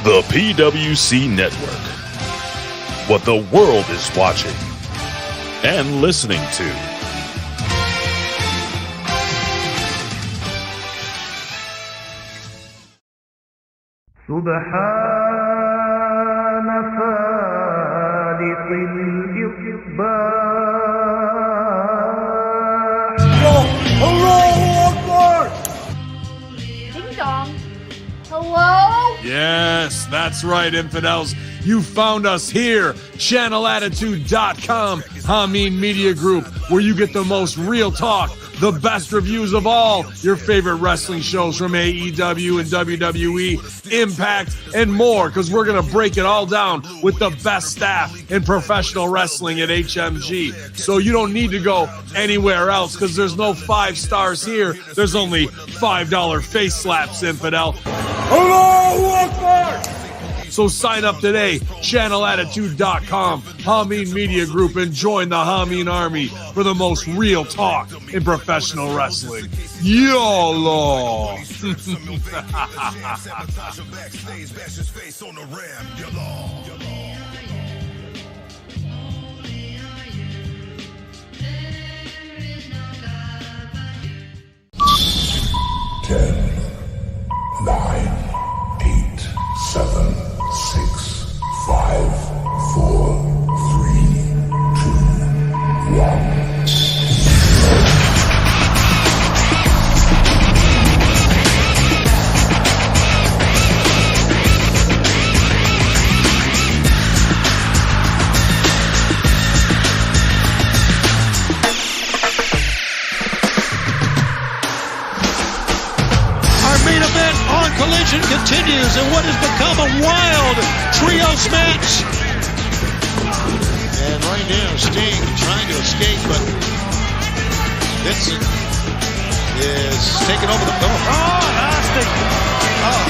The PWC Network. What the world is watching and listening to. سبحان فالق الإصباح. Allahu Akbar! Ding dong. Hello? Yes, that's right, infidels. You found us here, channelattitude.com, Hameen Media Group, where you get the most real talk, the best reviews of all your favorite wrestling shows from AEW and WWE, Impact, and more, because we're going to break it all down with the best staff in professional wrestling at HMG. So you don't need to go anywhere else, because there's no 5 stars here. There's only $5 face slaps, infidel. Allahu Akbar! So sign up today, channelattitude.com, Hameen Media Group, and join the Hameen Army for the most real talk in professional wrestling. YOLO! Ten, 9, 8, 7, 6, 5, 4, 3, 2, 1. Collision continues in what has become a wild trios match. And right now, Sting trying to escape, but Vincent is taking over the door. Oh, nasty. Oh.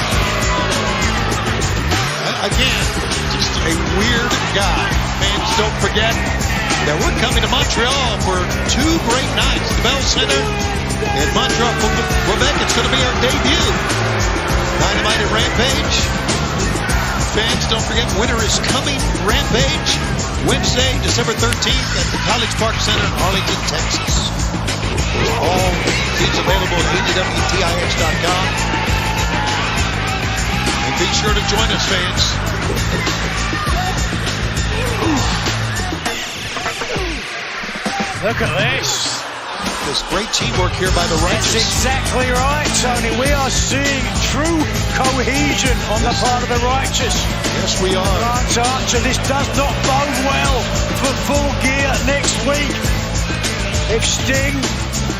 Again, just a weird guy. Fans, don't forget that we're coming to Montreal for 2 great nights. The Bell Center in Montreal, Quebec. It's going to be our debut. Dynamite at Rampage. Fans, don't forget, winter is coming. Rampage, Wednesday, December 13th at the College Park Center in Arlington, Texas. All seats available at BWTIX.com. And be sure to join us, fans. Look at this. This great teamwork here by the Righteous. That's exactly right, Tony. We are seeing true cohesion on the part of the Righteous. Yes, we are. Lance Archer, this does not bode well for Full Gear next week. If Sting,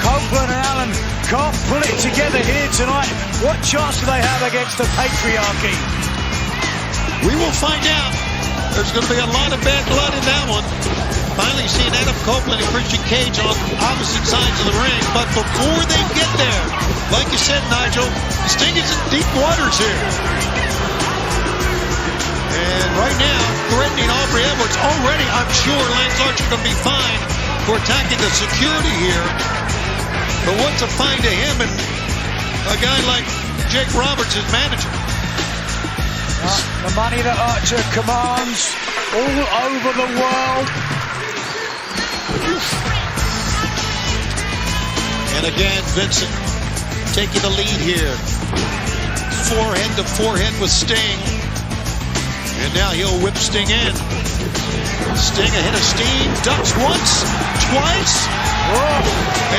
Copeland and Allen can't pull it together here tonight, what chance do they have against the Patriarchy? We will find out. There's going to be a lot of bad blood in that one. Finally seeing Adam Copeland and Christian Cage on opposite sides of the ring. But before they get there, like you said, Nigel, Sting is in deep waters here. And right now, threatening Aubrey Edwards. Already, I'm sure Lance Archer going to be fine for attacking the security here. But what's a fine to him and a guy like Jake Roberts, his manager? The money that Archer commands all over the world. And again, Vincent taking the lead here. Forehead to forehead with Sting. And now he'll whip Sting in. Sting ahead of Sting. Ducks once, twice. Whoa.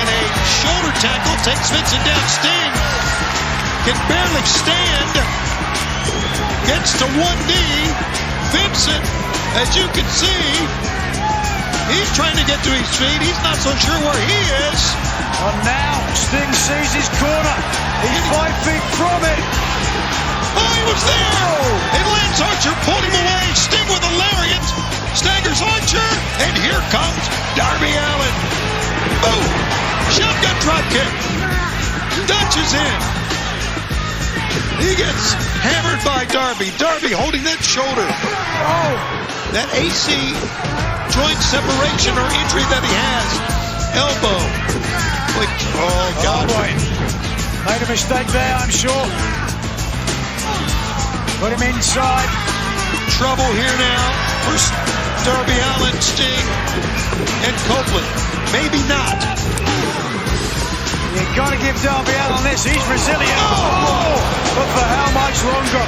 And a shoulder tackle takes Vincent down. Sting can barely stand. Gets to one knee. Vincent, as you can see, he's trying to get to his feet. He's not so sure where he is. And now Sting sees his corner. He's 5 feet from it. Oh, he was there! And Lance Archer pulled him away. Sting with a lariat. Staggers Archer. And here comes Darby Allin. Boom! Shotgun drop kick. Dutch is in. He gets hammered by Darby. Darby holding that shoulder. Oh! That AC joint separation or injury that he has. Elbow. Oh, God. Oh, boy. Made a mistake there, I'm sure. Put him inside. Trouble here now for Darby Allin, Sting, and Copeland. Maybe not. You got to give Darby Allin this. He's resilient. Oh! But for how much longer?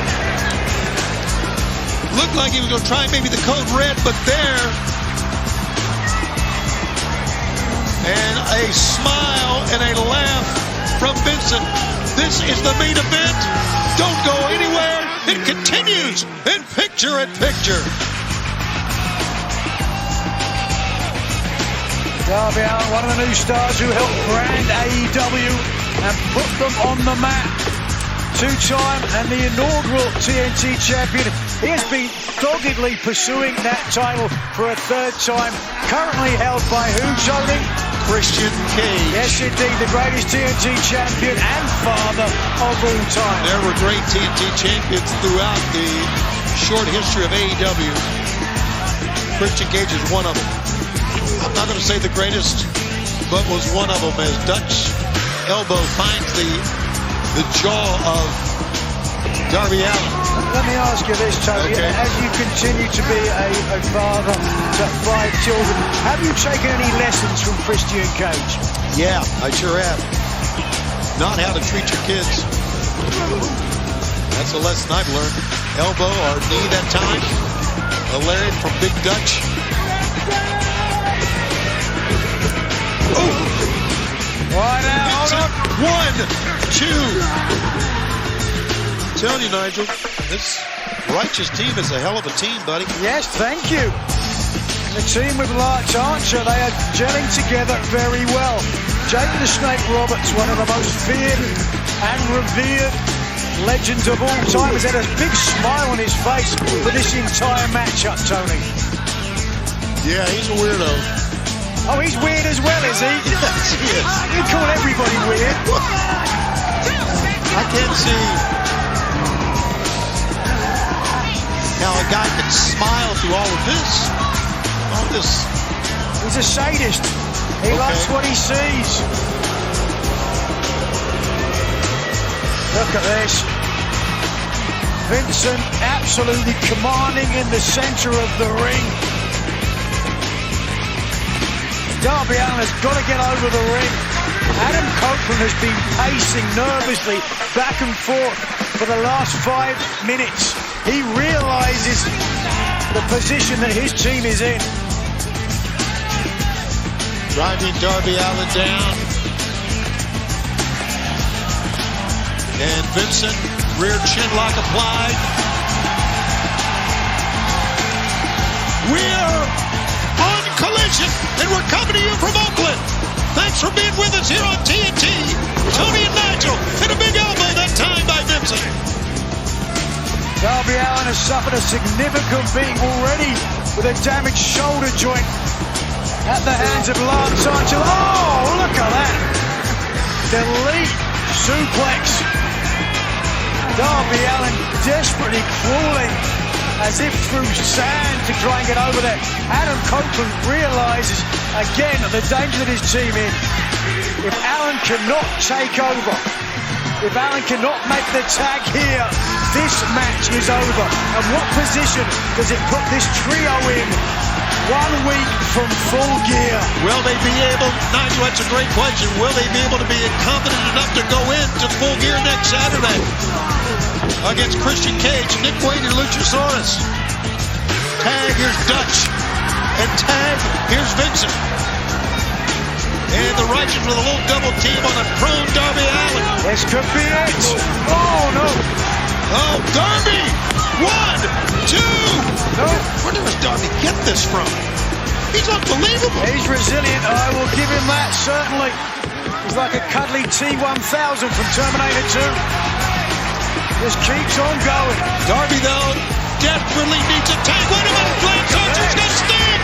Looked like he was going to try maybe the code red, but there. And a smile and a laugh from Vincent. This is the main event. Don't go anywhere. It continues in picture-in-picture. Darby Allin, one of the new stars who helped brand AEW and put them on the map. Two-time and the inaugural TNT champion. He has been doggedly pursuing that title for a third time. Currently held by who, Tony? Christian Cage. Yes, indeed, the greatest TNT champion and father of all time. There were great TNT champions throughout the short history of AEW. Christian Cage is one of them. I'm not going to say the greatest, but was one of them as Dutch elbow finds the jaw of Darby Allin. Let me ask you this, Tony. Okay. As you continue to be a father to 5 children, have you taken any lessons from Christian Cage? Yeah, I sure have. Not how to treat your kids. That's a lesson I've learned. Elbow or knee that time. A lariat from Big Dutch. Oh! Right now, hold on. 1, 2. I'm telling you, Nigel, this Righteous team is a hell of a team, buddy. Yes, thank you. The team with Lance Archer, they are gelling together very well. Jake the Snake Roberts, one of the most feared and revered legends of all time, has had a big smile on his face for this entire matchup, Tony. Yeah, he's a weirdo. Oh, he's weird as well, is he? Yes, he is. You call everybody weird. I can't see how a guy can smile through all of this. All this. He's a sadist. He likes what he sees. Look at this. Vincent absolutely commanding in the center of the ring. Darby Allin has got to get over the ring. Adam Copeland has been pacing nervously back and forth for the last 5 minutes. He realizes the position that his team is in. Driving Darby Allin down. And Vincent, rear chin lock applied. We're on Collision, and we're coming to you from Oakland. Thanks for being with us here on TNT. Tony and Nigel, and a big elbow that time by Vincent. Darby Allin has suffered a significant beating already with a damaged shoulder joint at the hands of Lance Archer. Oh, look at that. Delete suplex. Darby Allin desperately crawling as if through sand to try and get over there. Adam Copeland realizes again the danger that his team in. If Allin cannot take over, if Allin cannot make the tag here, this match is over. And what position does it put this trio in 1 week from Full Gear? Will they be able, Nigel, that's a great question. Will they be able to be confident enough to go into Full Gear next Saturday against Christian Cage, Nick Wayne, and Luchasaurus? Tag, here's Dutch. And tag, here's Vincent. And the Righteous with a little double team on a prone Darby Allin. This could be it. Oh, no. Oh, Darby! 1, 2! No. Where does Darby get this from? He's unbelievable. He's resilient. I will give him that, certainly. He's like a cuddly T-1000 from Terminator 2. Just keeps on going. Darby, though, desperately needs a tag. Wait a minute, Lance Archer's got Sting.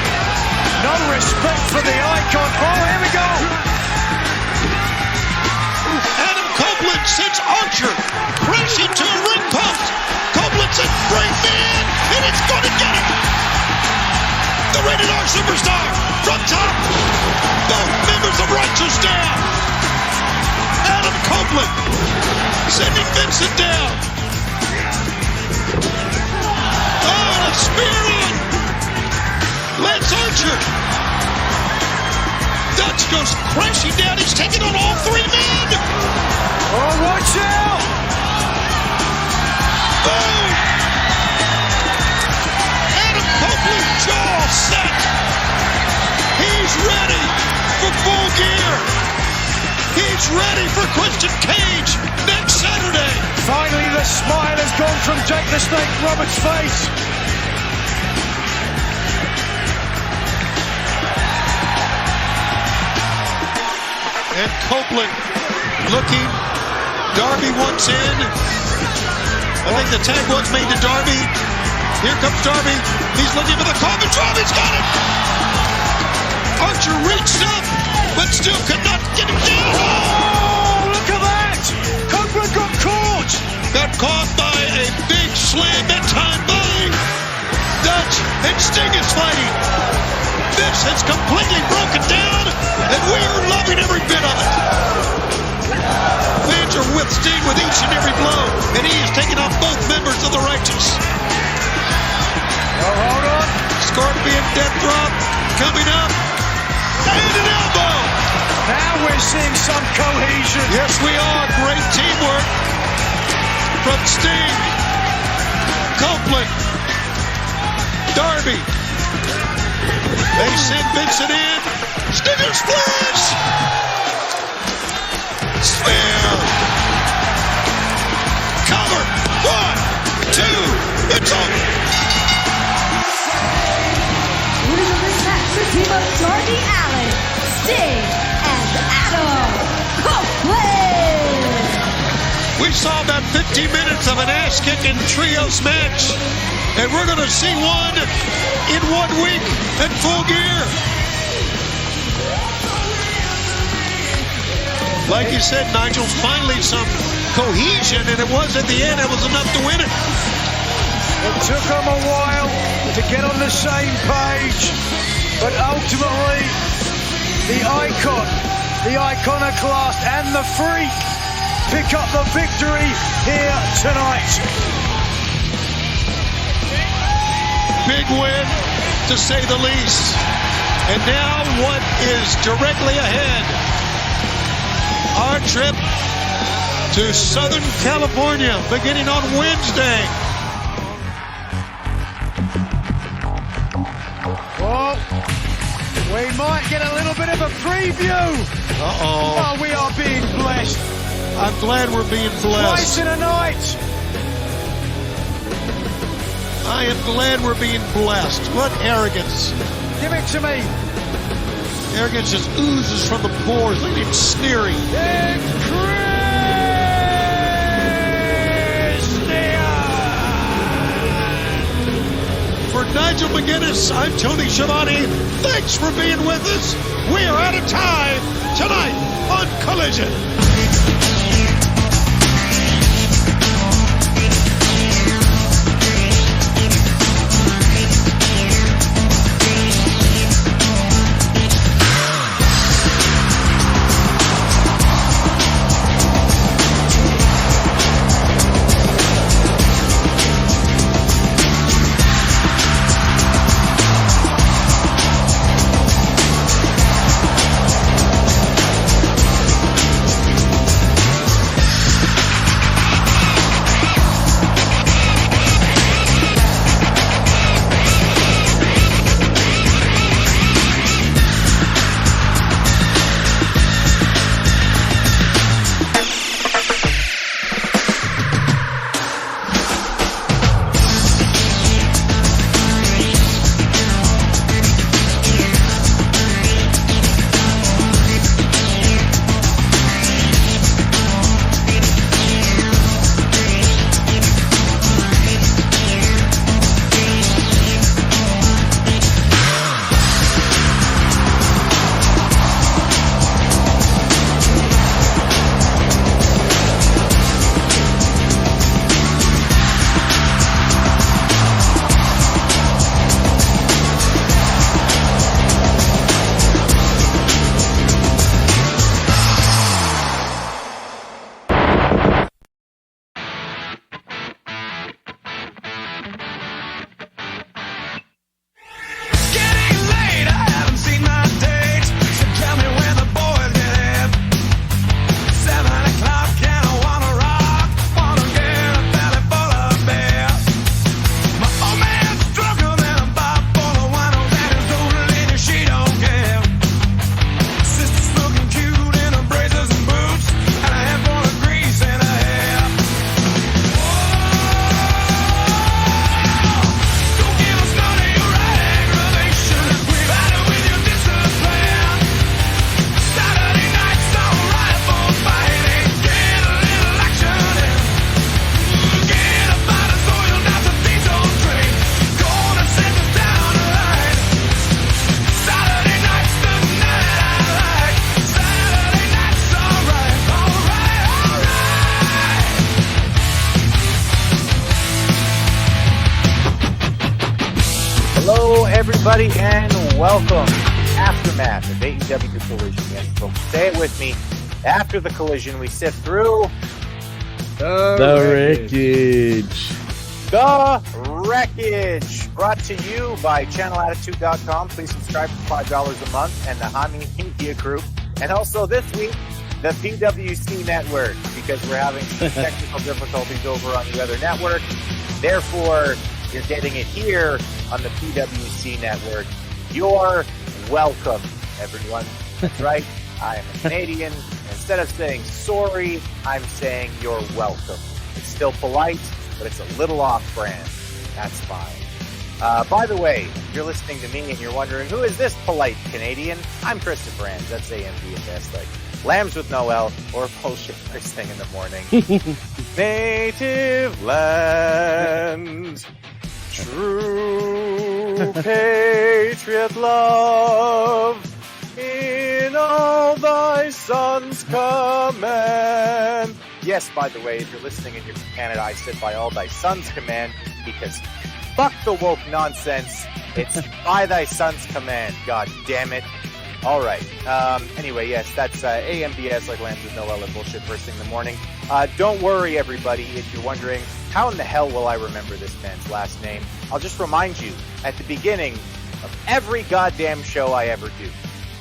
No respect for the icon. Oh, here we go. Adam Copeland sends Archer crashing to a ring post. Copeland says, bring me in, and it's going to get him. The Rated R Superstar from top. Both members of Righteous down. Adam Copeland sending Vincent down. spear in. Lance Archer. Dutch goes crashing down. He's taking on all three men. Oh, watch out! Boom! Adam Copeland, jaw set. He's ready for Full Gear. He's ready for Christian Cage next Saturday. Finally, the smile has gone from Jake the Snake Roberts' face. And Copeland looking. Darby wants in. I think the tag was made to Darby. Here comes Darby. He's looking for the Corbin drop. He's got it. Archer reached up, but still could not get him down. Oh, look at that! Copeland got caught. Got caught by a big slam that time by Dutch, and Sting is fighting. This has completely broken down, and we are loving every bit of it. Fans are with Sting with each and every blow, and he is taking off both members of the Righteous. Oh, hold on. Scorpion death drop coming up, and an elbow. Now we're seeing some cohesion. Yes, we are. Great teamwork from Sting, Copeland, Darby. They send Vincent in. Stinger splash! Spear! Cover! 1, 2, it's over! Winning this match, the team of Darby Allin, Sting, and Adam Copeland. We saw about 15 minutes of an ass-kicking trios match, and we're going to see one in 1 week at Full Gear. Like you said, Nigel, finally some cohesion, and it was at the end. It was enough to win it. It took them a while to get on the same page, but ultimately, the icon, the iconoclast, and the freak pick up the victory here tonight. Big win, to say the least. And now what is directly ahead? Our trip to Southern California, beginning on Wednesday. Well, we might get a little bit of a preview. Uh-oh. Oh, we are being blessed. I'm glad we're being blessed. Twice in a night. I am glad we're being blessed. What arrogance. Give it to me. Arrogance just oozes from the pores. Look at him sneering. And For Nigel McGuinness, I'm Tony Schiavone. Thanks for being with us. We are out of time tonight on Collision. everybody, and welcome. Aftermath of AEW Collision. Yes, folks, say it with me. After the collision, we sift through the Wreckage. The Wreckage, brought to you by channelattitude.com. Please subscribe for $5 a month, and the Jaime Media Group. And also this week, the PWC Network, because we're having some technical difficulties over on the other network. Therefore, you're getting it here on the PWC Network. You're welcome, everyone. That's right. I am a Canadian. Instead of saying sorry, I'm saying you're welcome. It's still polite, but it's a little off-brand. That's fine. By the way, if you're listening to me and you're wondering, who is this polite Canadian? I'm Chris Ambs. That's Ambvs, like Lambs with no L, or bullshit first thing in the morning. Native land, true patriot love, in all thy sons' command. Yes, by the way, if you're listening and you're from Canada, I said by all thy sons' command, because fuck the woke nonsense. It's by thy sons' command. God damn it. All right. Anyway, yes, that's AMBS, like Lambs with no L and bullshit first thing in the morning. Don't worry, everybody, if you're wondering, how in the hell will I remember this man's last name? I'll just remind you, at the beginning of every goddamn show I ever do.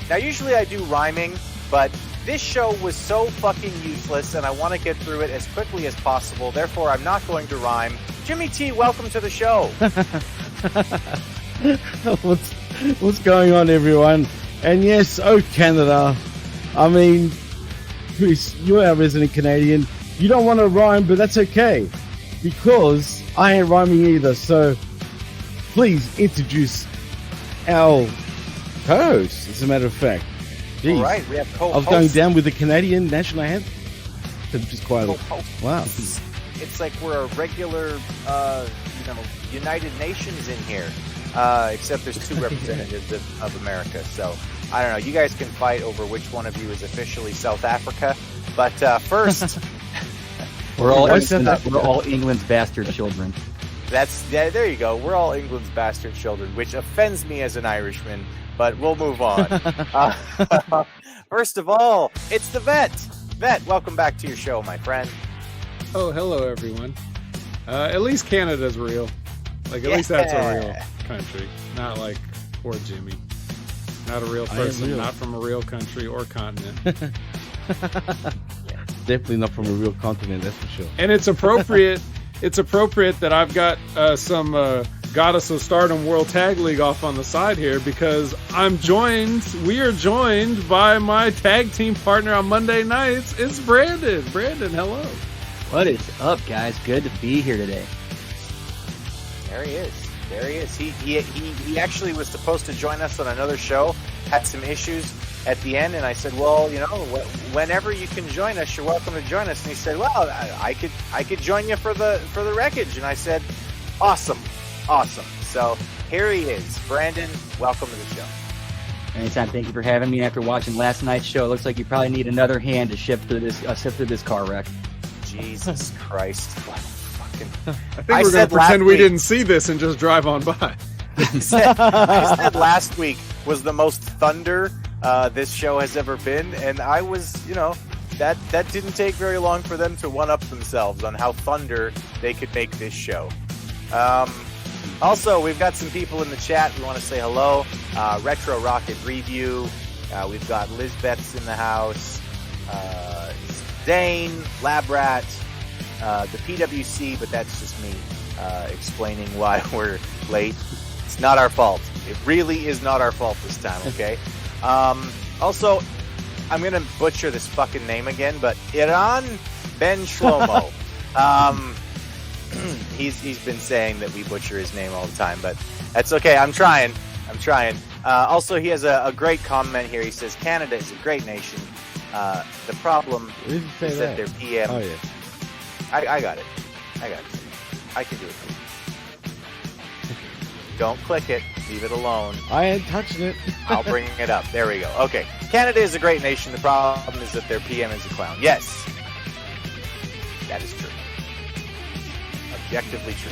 Now, usually I do rhyming, but this show was so fucking useless, and I want to get through it as quickly as possible. Therefore, I'm not going to rhyme. Jimmy T, welcome to the show. What's going on, everyone? And yes, oh Canada, I mean, Chris, you're our resident Canadian. You don't want to rhyme, but that's okay, because I ain't rhyming either. So please introduce our co-host, as a matter of fact. Jeez. All right, we have co-hosts. I was going down with the Canadian national anthem. Just quietly. Wow. It's like we're a regular, United Nations in here. Except there's two representatives of America. So, I don't know. You guys can fight over which one of you is officially South Africa. But first... we're all England's bastard children. There you go. We're all England's bastard children, which offends me as an Irishman. But we'll move on. First of all, it's the Vet. Vet, welcome back to your show, my friend. Oh, hello, everyone. At least Canada's real. Like, at least that's a real country. Not like poor Jimmy. Not a real person, not from a real country or continent. Definitely not from a real continent, that's for sure. And it's appropriate. It's appropriate that I've got some Goddess of Stardom World Tag League off on the side here, because we are joined by my tag team partner on Monday nights. It's Brandon. Brandon, hello. What is up, guys? Good to be here today. There he is. He actually was supposed to join us on another show, had some issues at the end, and I said, well, whenever you can join us, you're welcome to join us. And he said, well, I could join you for the Wreckage. And I said, awesome. So here he is. Brandon, welcome to the show. Anytime. Thank you for having me. After watching last night's show, it looks like you probably need another hand to sift through this car wreck. Jesus Christ. I think we're going to pretend we didn't see this and just drive on by. I said last week was the most thunder this show has ever been, and I was, that didn't take very long for them to one-up themselves on how thunder they could make this show. Also, we've got some people in the chat. We want to say hello. Retro Rocket Review. We've got Lizbeth's in the house. Zane, Labrat, the PWC, but that's just me explaining why we're late. It's not our fault. It really is not our fault this time, okay? Also, I'm going to butcher this fucking name again, but Iran Ben Shlomo. He's been saying that we butcher his name all the time, but that's okay. I'm trying. Also, he has a great comment here. He says, Canada is a great nation. The problem is that their PM... Oh, yeah. I got it. I can do it. Don't click it. Leave it alone. I ain't touching it. I'll bring it up. There we go. Okay. Canada is a great nation. The problem is that their PM is a clown. Yes. That is true. Objectively true.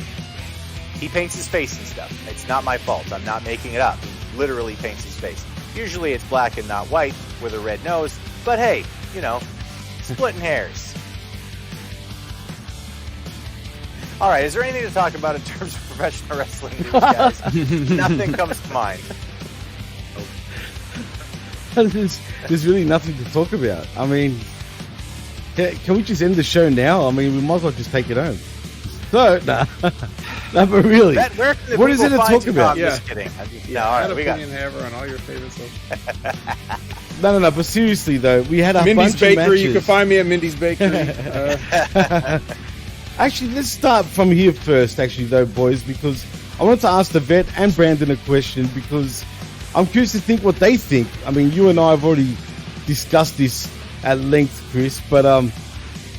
He paints his face and stuff. It's not my fault. I'm not making it up. He literally paints his face. Usually it's black and not white with a red nose, but hey, you know, splitting hairs. All right, is there anything to talk about in terms of professional wrestling news, guys? Nothing comes to mind. There's really nothing to talk about. I mean, can we just end the show now? I mean, we might as well just take it home. So, nah, but really, what is it to talk about? I'm just kidding. No, all right, we got Hammer on all your favorite stuff. No, but seriously though, we had a Mindy's bunch Bakery. of matches. You can find me at Mindy's Bakery. Actually, let's start from here first, actually, though, boys, because I want to ask the Vet and Brandon a question because I'm curious to think what they think. I mean, you and I have already discussed this at length, Chris, but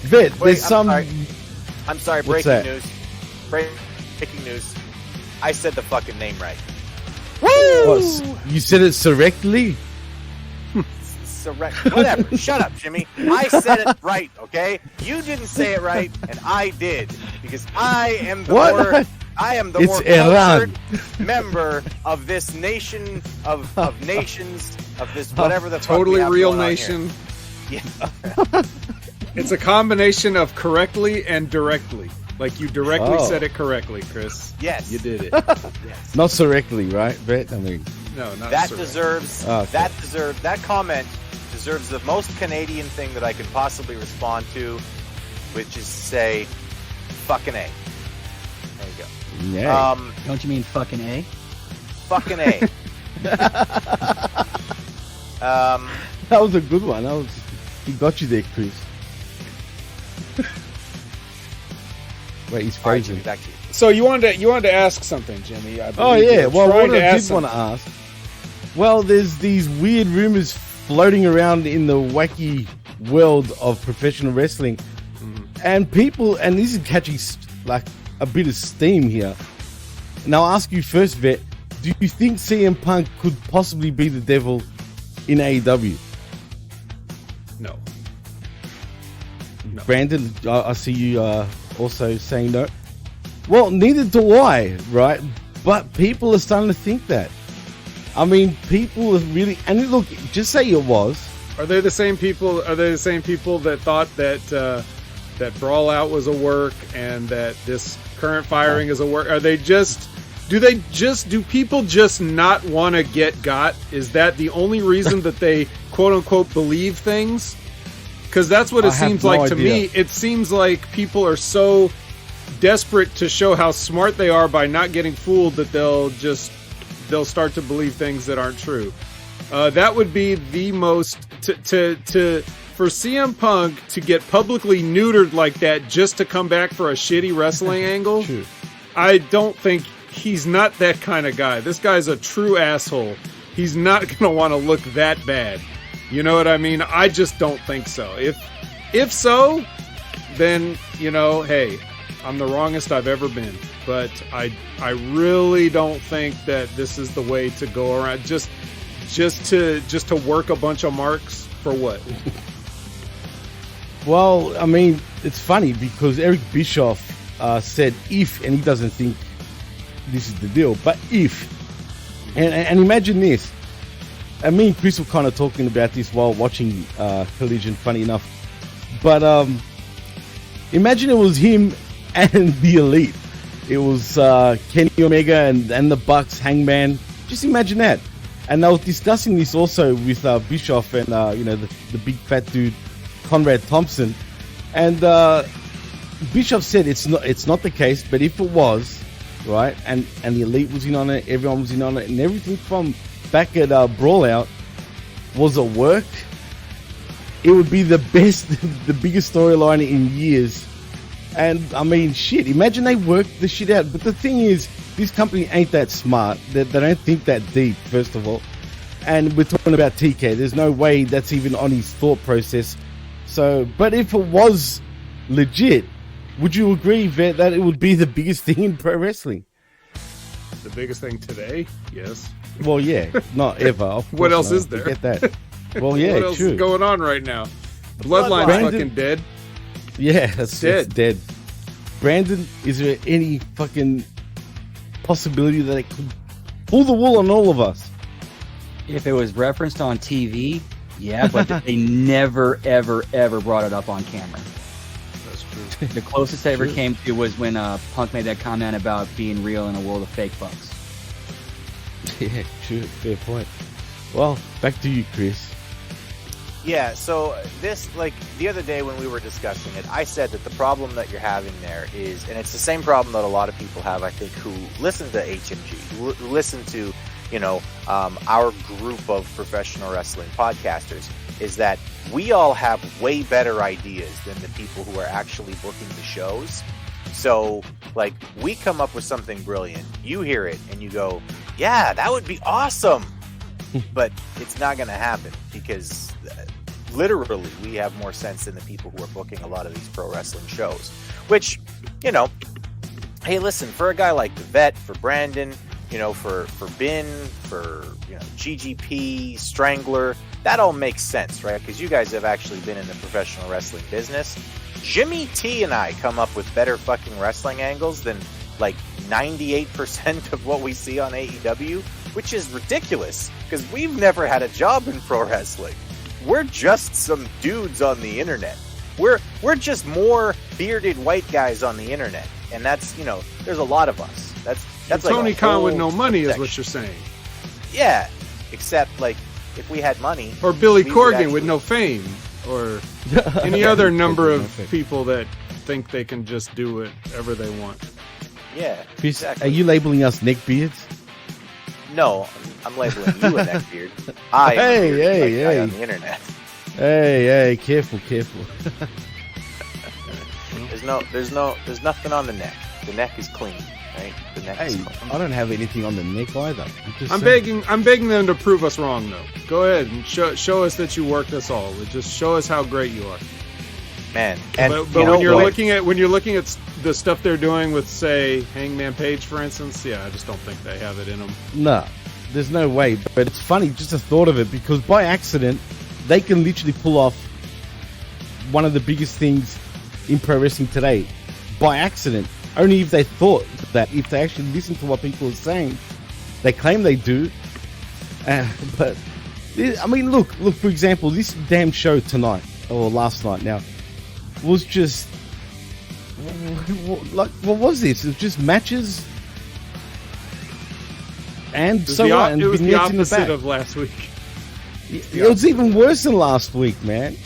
Vet, there's some... I'm sorry, breaking news. Breaking news. I said the fucking name right. Woo! You said it correctly? Whatever. Shut up, Jimmy. I said it right, okay? You didn't say it right, and I did. Because I am the more cultured member of this nation of nations, of this whatever the fuck totally we have real going on nation. here. Yeah. It's a combination of correctly and directly. Like you directly said it correctly, Chris. Yes. You did it. Yes. Not correctly, right, Vet? I mean... No, not that correct. That comment deserves the most Canadian thing that I could possibly respond to, which is to say, fucking A. There you go. Yeah. Don't you mean fucking A? Fucking A. That was a good one. He got you there, Chris. Wait, he's frozen. Jimmy, back to you. So you wanted to ask something, Jimmy? I Oh yeah. Well, what I did want want to ask. Well, there's these weird rumors floating around in the wacky world of professional wrestling, and people, and this is catching like a bit of steam here. Now, I'll ask you first, Vet. Do you think CM Punk could possibly be the devil in AEW? No. Brandon, I see you also saying no. Well, neither do I, right? But people are starting to think that. I mean, people are really, and look, just say it was. Are they the same people? Are they the same people that thought that that Brawl Out was a work and that this current firing is a work? Are they just? Do people just not want to get got? Is that the only reason that they quote unquote believe things? Because that's what it seems like to me. It seems like people are so desperate to show how smart they are by not getting fooled that they'll start to believe things that aren't true. That would be the most for CM Punk to get publicly neutered like that just to come back for a shitty wrestling angle. True. I don't think he's not that kind of guy. This guy's a true asshole. He's not going to want to look that bad. You know what I mean? I just don't think so. If so, then, you know, hey, I'm the wrongest I've ever been. But I really don't think that this is the way to go around. Just to work a bunch of marks for what? Well, I mean, it's funny because Eric Bischoff said if, and he doesn't think this is the deal, but if, and imagine this. And me and Chris were kind of talking about this while watching Collision, funny enough. But imagine it was him and the Elite. It was Kenny Omega and the Bucks, Hangman. Just imagine that. And they were discussing this also with Bischoff and the big fat dude Conrad Thompson. And Bischoff said it's not the case, but if it was, right, and the Elite was in on it, everyone was in on it, and everything from back at Brawl Out was a work, it would be the best, the biggest storyline in years. And I mean, shit, imagine they worked the shit out. But the thing is, this company ain't that smart. They don't think that deep, first of all. And we're talking about TK. There's no way that's even on his thought process. So, but if it was legit, would you agree, Vet, that it would be the biggest thing in pro wrestling? The biggest thing today? Yes. Well, yeah, not ever. What else is there? Get that. Well, yeah, what else true. is going on right now? Bloodline's fucking dead. Yeah, that's dead. Brandon, is there any fucking possibility that it could pull the wool on all of us. If it was referenced on TV, yeah, but they never, ever, ever brought it up on camera. That's true. The closest I ever came to was when Punk made that comment about being real in a world of fake bucks. Yeah, true. Fair point. Well, back to you, Chris. Yeah, so this, like, the other day when we were discussing it, I said that the problem that you're having there is, and it's the same problem that a lot of people have, I think, who listen to HMG, who listen to, you know, our group of professional wrestling podcasters, is that we all have way better ideas than the people who are actually booking the shows. So, like, we come up with something brilliant, you hear it, and you go, yeah, that would be awesome! But it's not going to happen because literally we have more sense than the people who are booking a lot of these pro wrestling shows. Which, you know, hey, listen, for a guy like the Vet, for Brandon, you know, for Bin, for, you know, GGP, Strangler, that all makes sense, right? Because you guys have actually been in the professional wrestling business. Jimmy T and I come up with better fucking wrestling angles than like 98% of what we see on AEW, which is ridiculous because we've never had a job in pro wrestling. We're just some dudes on the internet. We're just more bearded white guys on the internet, and that's, you know, there's a lot of us. That's like Tony Khan with no money section. is what you're saying. Yeah, except like if we had money, or Billy Corgan actually... with no fame, or any other number of people that think they can just do whatever they want. Yeah, Chris, exactly. Are you labeling us neckbeards? No, I'm labeling you a neckbeard. I am a bearded guy on the internet. Hey, careful. There's nothing on the neck. The neck is clean, right? The neck is clean. I don't have anything on the neck either. I'm begging them to prove us wrong, though. Go ahead and show us that you worked us all. Just show us how great you are. Man, and but when you're looking at the stuff they're doing with, say, Hangman Page, for instance, yeah, I just don't think they have it in them. No, there's no way. But it's funny, just the thought of it, because by accident, they can literally pull off one of the biggest things in pro wrestling today. By accident. Only if they thought that, if they actually listen to what people are saying. They claim they do. But, I mean, look, for example, this damn show tonight, or last night now, was just, like, what was this? It was just matches and so on. And it was the vignettes opposite of last week. It was even worse than last week, man.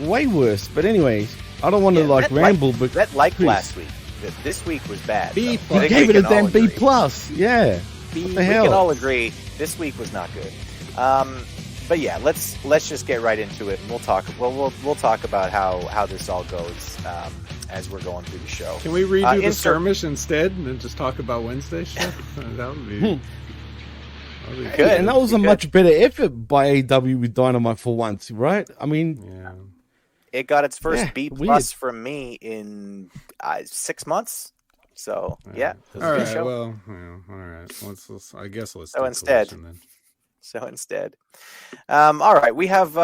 Way worse. But anyways, I don't want to ramble, but last week. This week was bad. You gave it a damn B+. Yeah. We the hell? can all agree this week was not good. But yeah, let's just get right into it, and we'll talk. We'll talk about how this all goes as we're going through the show. Can we redo the skirmish instead and then just talk about Wednesday show? That would be. Good. And that was a much better effort by AW with Dynamite for once, right? I mean, it got its first B+ from me in 6 months. So yeah, it was all a good right. show. Well, all right. I guess let's. So instead, all right, we have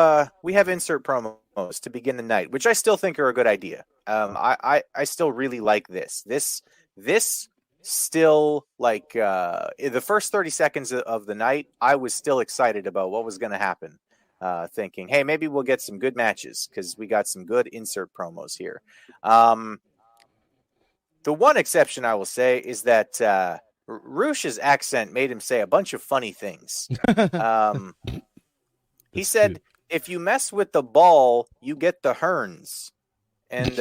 insert promos to begin the night, which I still think are a good idea. I still really like this. This still, like, in the first 30 seconds of the night, I was still excited about what was going to happen. Thinking, hey, maybe we'll get some good matches because we got some good insert promos here. The one exception I will say is that Rush's accent made him say a bunch of funny things. He said, if you mess with the ball, you get the herns. And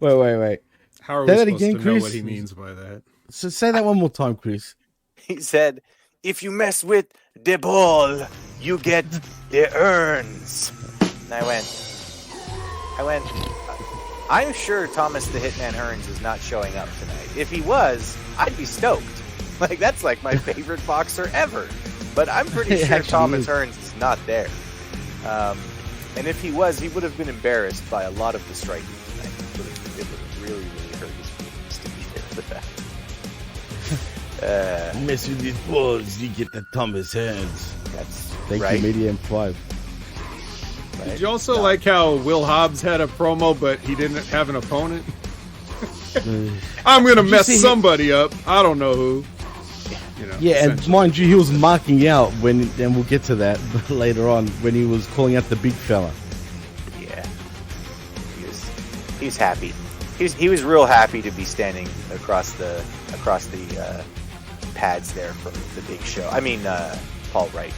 wait. How are we supposed to know what he means by that? So say that one more time, Chris. He said, if you mess with the ball, you get the urns. And I went, I'm sure Thomas the Hitman Hearns is not showing up tonight. If he was, I'd be stoked. Like, that's like my favorite boxer ever. But I'm pretty sure Thomas Hearns is not there. And if he was, he would have been embarrassed by a lot of the striking tonight. It would have really, really hurt his feelings to be there for that. Mess with these balls, you get the Thomas Hearns. Thank right. you, Medium 5. Did you also like how Will Hobbs had a promo, but he didn't have an opponent? I'm gonna Did you mess see somebody up. I don't know who. You know, Yeah, and mind you, he was marking out when, and we'll get to that later on, when he was calling out the big fella. Yeah, he's happy. He was real happy to be standing across the pads there from the Big Show. I mean, Paul Wright.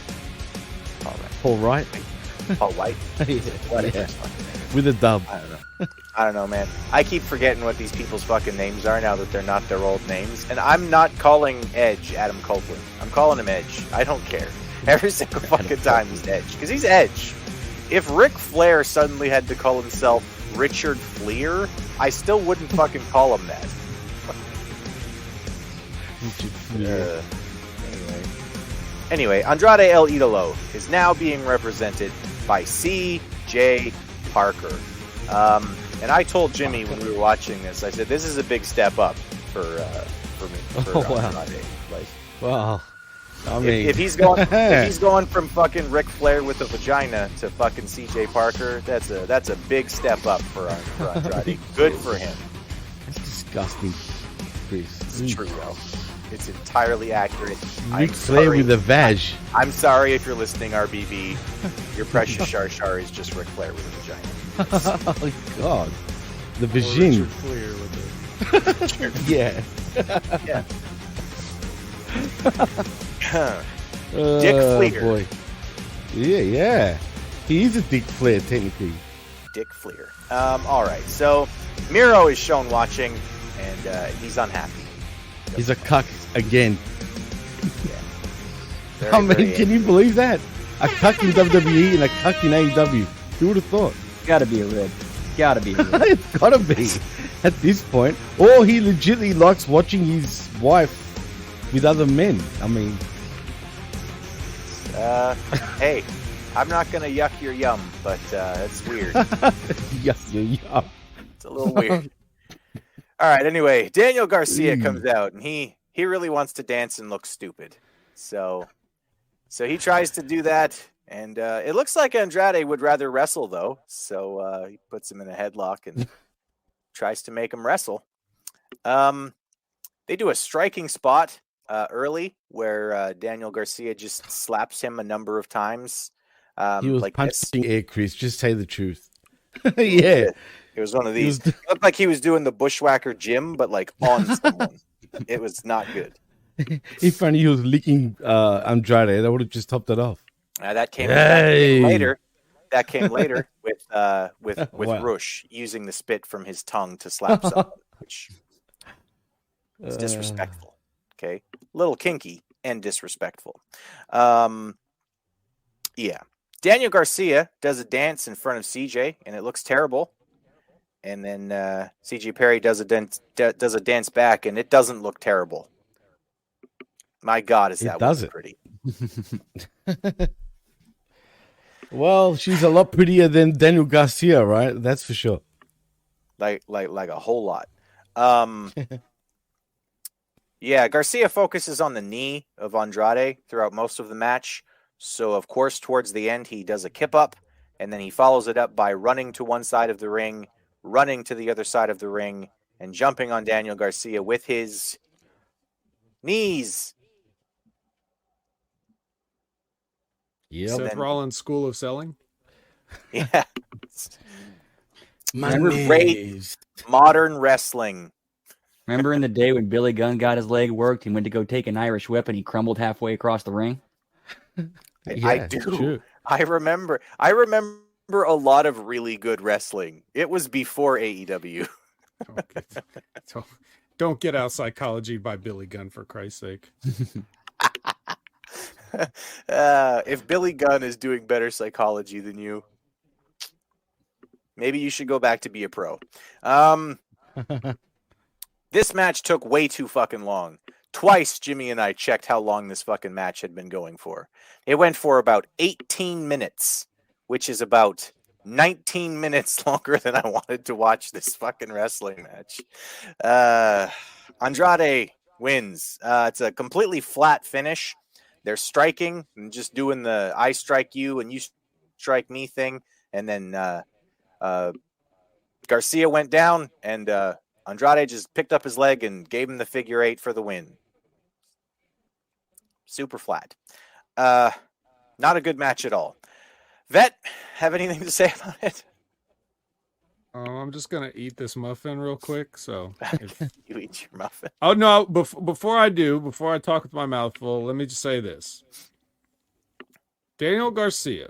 Paul Wright? Paul White. Yeah. With a dub. I don't know, man. I keep forgetting what these people's fucking names are now that they're not their old names. And I'm not calling Edge Adam Copeland. I'm calling him Edge. I don't care. Every single fucking time he's Edge. Because he's Edge. If Ric Flair suddenly had to call himself Richard Fleer, I still wouldn't fucking call him that. Anyway, Andrade El Idolo is now being represented by C.J. Parker. And I told Jimmy when we were watching this, I said, this is a big step up for me. For Andrade. Like, Wow. I mean, if he's going from fucking Ric Flair with a vagina to fucking C.J. Parker, that's a big step up for Andrade. Good for him. That's disgusting, Chris. It's true, though. It's entirely accurate. Ric Flair with a vag. I'm sorry if you're listening, RBB. Your precious Shar Shar is just Ric Flair with a vagina. Oh God, the vagine. Yeah. Yeah. Dick Fleer. Boy. Yeah. He is a Dick Flair, technically. Dick Fleer. All right. So Miro is shown watching, and he's unhappy. He's a cuck again. Yeah. I mean, can you believe that? A cuck in WWE and a cuck in AEW. Who would have thought? Gotta be a rib. Gotta be a rib. It's gotta be at this point. Or he legitimately likes watching his wife with other men. I mean, hey, I'm not gonna yuck your yum, but it's weird. Yuck your yum. It's a little weird. All right. Anyway, Daniel Garcia comes out, and he really wants to dance and look stupid. So he tries to do that. And it looks like Andrade would rather wrestle, though. So he puts him in a headlock and tries to make him wrestle. They do a striking spot early where Daniel Garcia just slaps him a number of times. He was like punching air, Chris. Just say the truth. Yeah. It was one of these. It looked like he was doing the Bushwhacker Jim, but like on someone. It was not good. If only he was licking Andrade, that would have just topped it off. That came later. That came later with Wow. Rush using the spit from his tongue to slap someone, which is disrespectful. Okay, little kinky and disrespectful. Yeah, Daniel Garcia does a dance in front of CJ, and it looks terrible. And then CJ Perry does a dance back, and it doesn't look terrible. My God, is that woman pretty? Well, she's a lot prettier than Daniel Garcia, right? That's for sure. Like a whole lot. Yeah, Garcia focuses on the knee of Andrade throughout most of the match. So, of course, towards the end, he does a kip up, and then he follows it up by running to one side of the ring, running to the other side of the ring, and jumping on Daniel Garcia with his knees. Yeah, Seth Rollins' School of Selling. Yeah. Great modern wrestling. Remember in the day when Billy Gunn got his leg worked and went to go take an Irish whip and he crumbled halfway across the ring? I do. True. I remember a lot of really good wrestling. It was before AEW. Don't get out psychology by Billy Gunn, for Christ's sake. If Billy Gunn is doing better psychology than you, maybe you should go back to be a pro. This match took way too fucking long. Twice, Jimmy and I checked how long this fucking match had been going for. It went for about 18 minutes, which is about 19 minutes longer than I wanted to watch this fucking wrestling match. Andrade wins. It's a completely flat finish. They're striking and just doing the I strike you and you strike me thing. And then Garcia went down and Andrade just picked up his leg and gave him the figure 8 for the win. Super flat. Not a good match at all. Vet, have anything to say about it? I'm just gonna eat this muffin real quick. So you eat your muffin. Oh no! Before I talk with my mouth full, let me just say this: Daniel Garcia.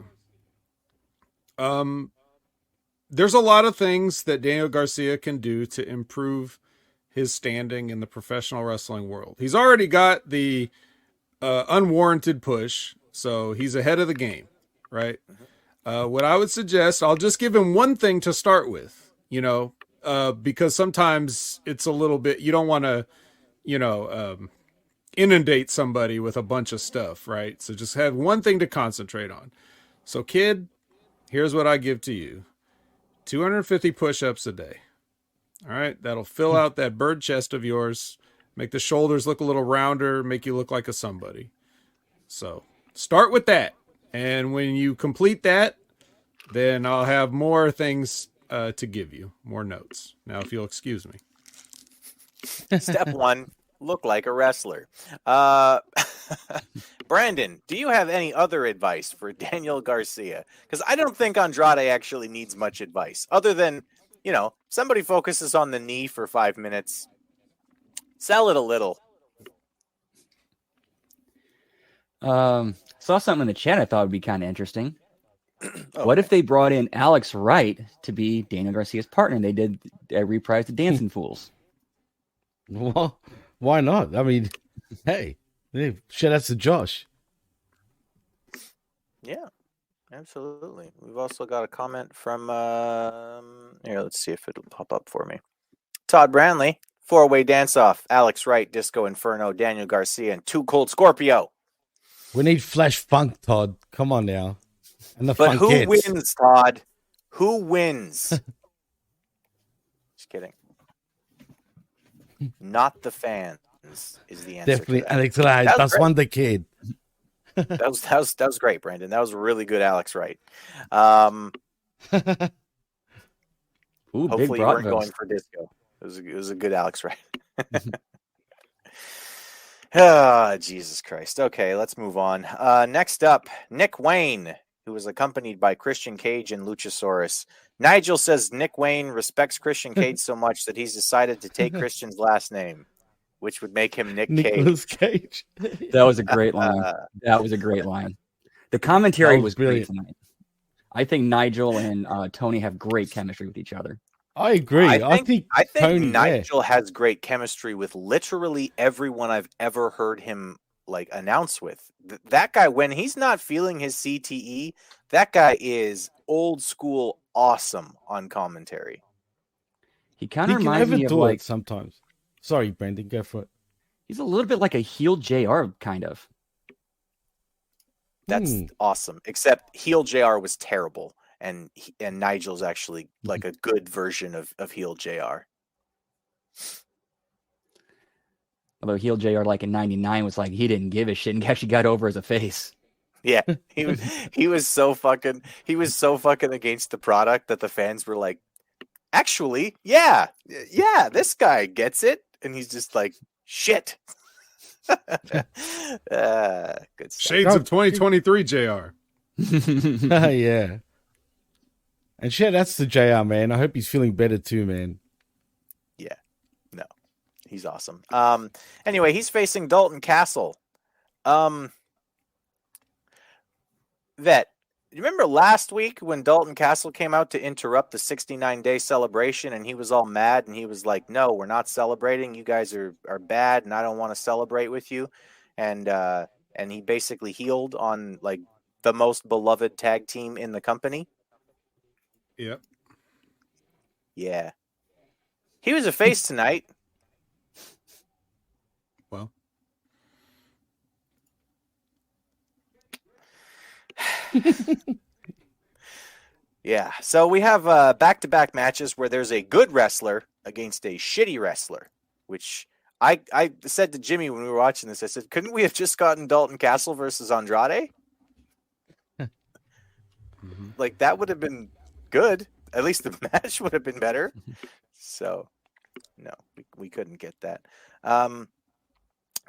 There's a lot of things that Daniel Garcia can do to improve his standing in the professional wrestling world. He's already got the unwarranted push, so he's ahead of the game, right? What I would suggest, I'll just give him one thing to start with, because sometimes it's a little bit, you don't want to, inundate somebody with a bunch of stuff, right? So just have one thing to concentrate on. So kid, here's what I give to you. 250 push-ups a day. All right. That'll fill out that bird chest of yours, make the shoulders look a little rounder, make you look like a somebody. So start with that. And when you complete that, then I'll have more things to give you, more notes. Now, if you'll excuse me. Step 1, look like a wrestler. Brandon, do you have any other advice for Daniel Garcia? Because I don't think Andrade actually needs much advice other than, somebody focuses on the knee for 5 minutes. Sell it a little. Saw something in the chat I thought would be kind of interesting. What if they brought in Alex Wright to be Daniel Garcia's partner and they did a reprise of Dancing Fools? Well, why not? I mean, hey, shout out to Josh. Yeah, absolutely. We've also got a comment from, here, let's see if it'll pop up for me. Todd Branley, 4-way dance-off, Alex Wright, Disco Inferno, Daniel Garcia, and Too Cold Scorpio. We need Flash Funk, Todd. Come on now. And the but Funk who kids. wins, Todd? Who wins? Just kidding. Not the fans is the answer. Definitely Alex Wright. That's one the kid. that was great, Brandon. That was really good, Alex Wright. Hopefully you weren't going for disco. It was a good Alex Wright. Jesus Christ. Okay, let's move on. Next up, Nick Wayne, who was accompanied by Christian Cage and Luchasaurus. Nigel says Nick Wayne respects Christian Cage so much that he's decided to take Christian's last name, which would make him Nicolas Cage. That was a great line. That was a great line. The commentary was great tonight. I think Nigel and Tony have great chemistry with each other. I agree. I think Tony, Nigel has great chemistry with literally everyone I've ever heard him announce with. That guy, when he's not feeling his CTE, that guy is old school awesome on commentary. He kind of reminds me of sometimes. Sorry, Brandon, go for it. He's a little bit like a heel JR, kind of. That's awesome. Except heel JR was terrible, and Nigel's actually like a good version of heel JR. Although heel JR, in '99, was he didn't give a shit and actually got over as a face. Yeah, he was so fucking against the product that the fans were like, actually, yeah, this guy gets it, and he's just like, shit. Good stuff. Shades of 2023, JR. Yeah. And shit, that's the JR, man. I hope he's feeling better too, man. Yeah. No. He's awesome. Anyway, he's facing Dalton Castle. Vet, you remember last week when Dalton Castle came out to interrupt the 69-day celebration and he was all mad and he was like, no, we're not celebrating. You guys are bad and I don't want to celebrate with you. And he basically healed on the most beloved tag team in the company. Yep. Yeah. He was a face tonight. Well. Yeah. So we have back-to-back matches where there's a good wrestler against a shitty wrestler, which I said to Jimmy when we were watching this, I said, couldn't we have just gotten Dalton Castle versus Andrade? That would have been good. At least the match would have been better. So, we couldn't get that. The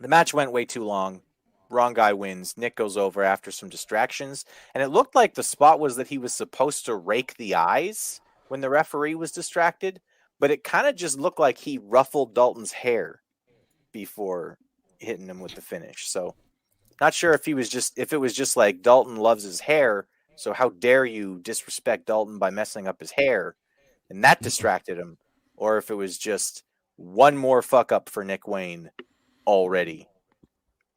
match went way too long. Wrong guy wins. Nick goes over after some distractions, and it looked like the spot was that he was supposed to rake the eyes when the referee was distracted, but it kind of just looked like he ruffled Dalton's hair before hitting him with the finish. So not sure if it was just like Dalton loves his hair, so how dare you disrespect Dalton by messing up his hair, and that distracted him, or if it was just one more fuck up for Nick Wayne already.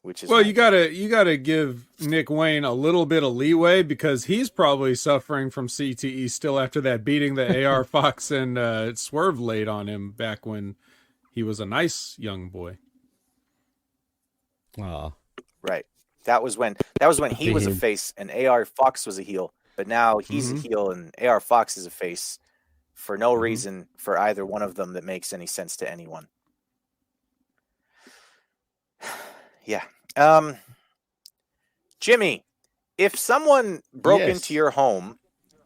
Which is you gotta give Nick Wayne a little bit of leeway because he's probably suffering from CTE still after that beating that AR Fox and Swerve laid on him back when he was a nice young boy. Oh, right. That was when he was a face and AR Fox was a heel. But now he's a heel and AR Fox is a face for no reason for either one of them that makes any sense to anyone. Yeah. Jimmy, if someone broke into your home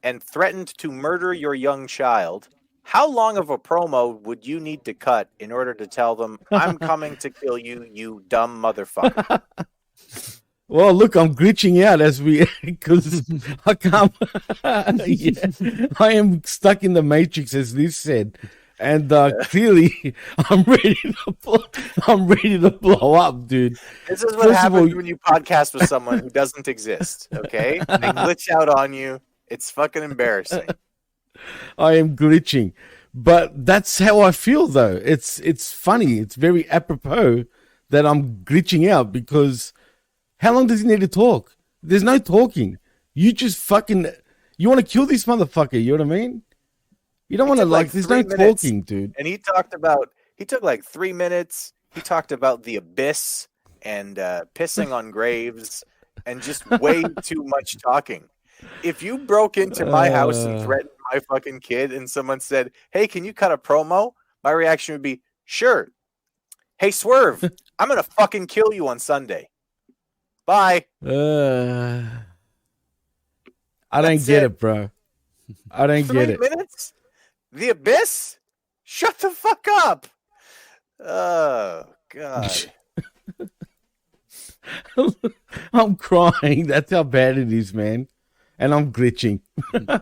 and threatened to murder your young child, how long of a promo would you need to cut in order to tell them, I'm coming to kill you, you dumb motherfucker? Well, look, I'm glitching out because I can't. I am stuck in the Matrix, as Liz said. And clearly, I'm ready to blow up, dude. This is what happens when you podcast with someone who doesn't exist. Okay, they glitch out on you. It's fucking embarrassing. I am glitching, but that's how I feel, though. It's funny. It's very apropos that I'm glitching out because how long does he need to talk? There's no talking. You just you want to kill this motherfucker. You know what I mean? You don't want to there's no talking, dude. And he took like 3 minutes. He talked about the abyss and pissing on graves and just way too much talking. If you broke into my house and threatened my fucking kid and someone said, hey, can you cut a promo? My reaction would be, sure. Hey, Swerve, I'm going to fucking kill you on Sunday. Bye. I don't get it, bro. I don't get it. 3 minutes? The abyss? Shut the fuck up. Oh, God. I'm crying. That's how bad it is, man. And I'm glitching. The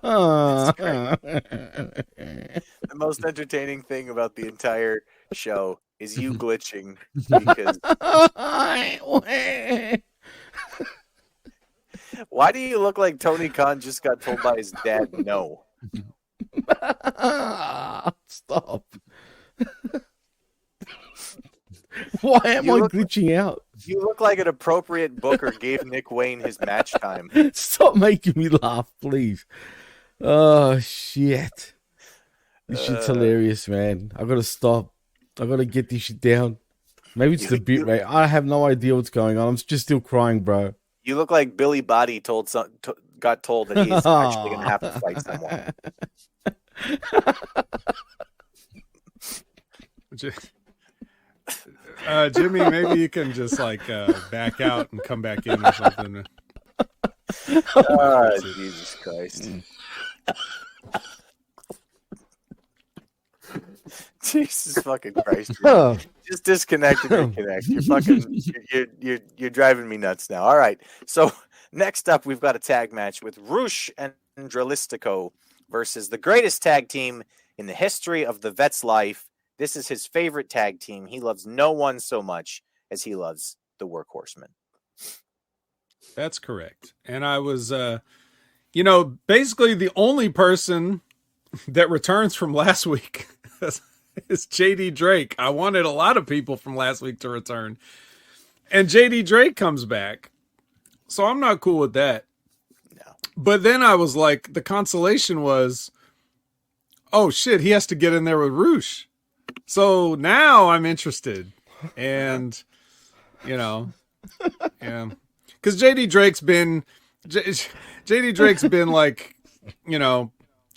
most entertaining thing about the entire show is you glitching because why do you look like Tony Khan just got told by his dad no? Stop. Why am I glitching out? You look like an appropriate booker gave Nick Wayne his match time. Stop making me laugh, please. Oh, shit. This shit's hilarious, man. I gotta stop. I gotta get this shit down. Maybe it's the bit rate. I have no idea what's going on. I'm just still crying, bro. You look like Billy Body got told that he's actually going to have to fight someone. Jimmy, maybe you can just back out and come back in or something. Oh, Jesus Christ. Jesus fucking Christ. Just disconnect and reconnect. You're fucking you're driving me nuts now. All right. So next up we've got a tag match with Rush and Dralistico versus the greatest tag team in the history of the vet's life. This is his favorite tag team. He loves no one so much as he loves the Workhorsemen. That's correct. And I was basically the only person that returns from last week is JD Drake. I wanted a lot of people from last week to return. And JD Drake comes back. So I'm not cool with that. No. But then I was like, the consolation was, oh shit, he has to get in there with Rush. So now I'm interested. And, yeah. Because JD Drake's been like,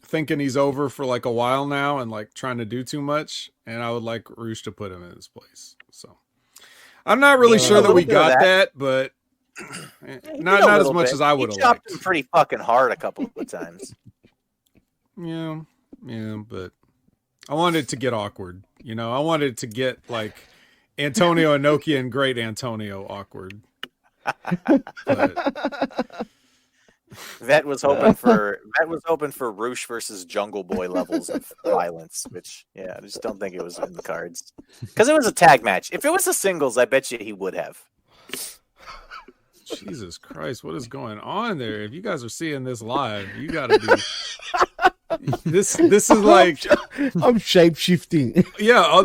thinking he's over for like a while now and like trying to do too much, and I would like Rush to put him in his place. So I'm not really sure that we got that, but not as much as I would have liked. Him pretty fucking hard a couple of times. Yeah, but I wanted to get awkward. I wanted to get like Antonio Inoki and Great Antonio awkward. But... Vet was hoping for Roosh versus Jungle Boy levels of violence, which I just don't think it was in the cards because it was a tag match. If it was a singles, I bet you he would have. Jesus Christ, what is going on there? If you guys are seeing this live, you got to be. This is like I'm shape shifting. Yeah,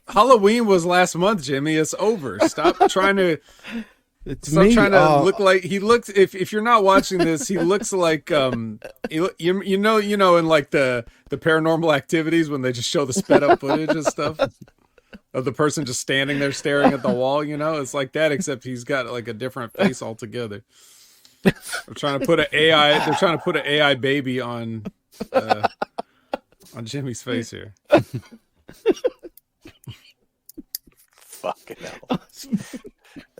Halloween was last month, Jimmy. It's over. Stop trying to. Trying to look like he looks. If you're not watching this, he looks like you know in like the Paranormal Activities when they just show the sped up footage and stuff of the person just standing there staring at the wall. It's like that, except he's got like a different face altogether. They're trying to put an AI. They're trying to put an AI baby on Jimmy's face here. Fucking hell.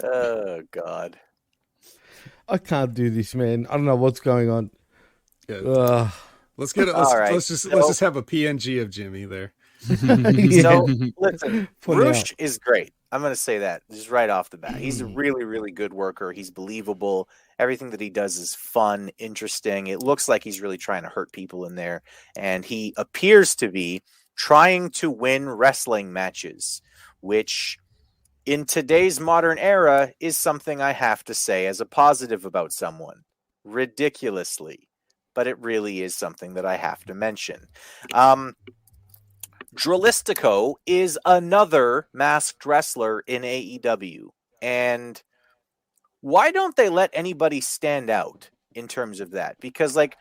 Oh God, I can't do this, man. I don't know what's going on. Yeah. Let's get it. Let's just have a PNG of Jimmy there. So listen, Roosh is great. I'm going to say that just right off the bat. He's a really, really good worker. He's believable. Everything that he does is fun, interesting. It looks like he's really trying to hurt people in there, and he appears to be trying to win wrestling matches, which in today's modern era is something I have to say as a positive about someone. Ridiculously. But it really is something that I have to mention. Drilistico is another masked wrestler in AEW. And why don't they let anybody stand out in terms of that? Because, like,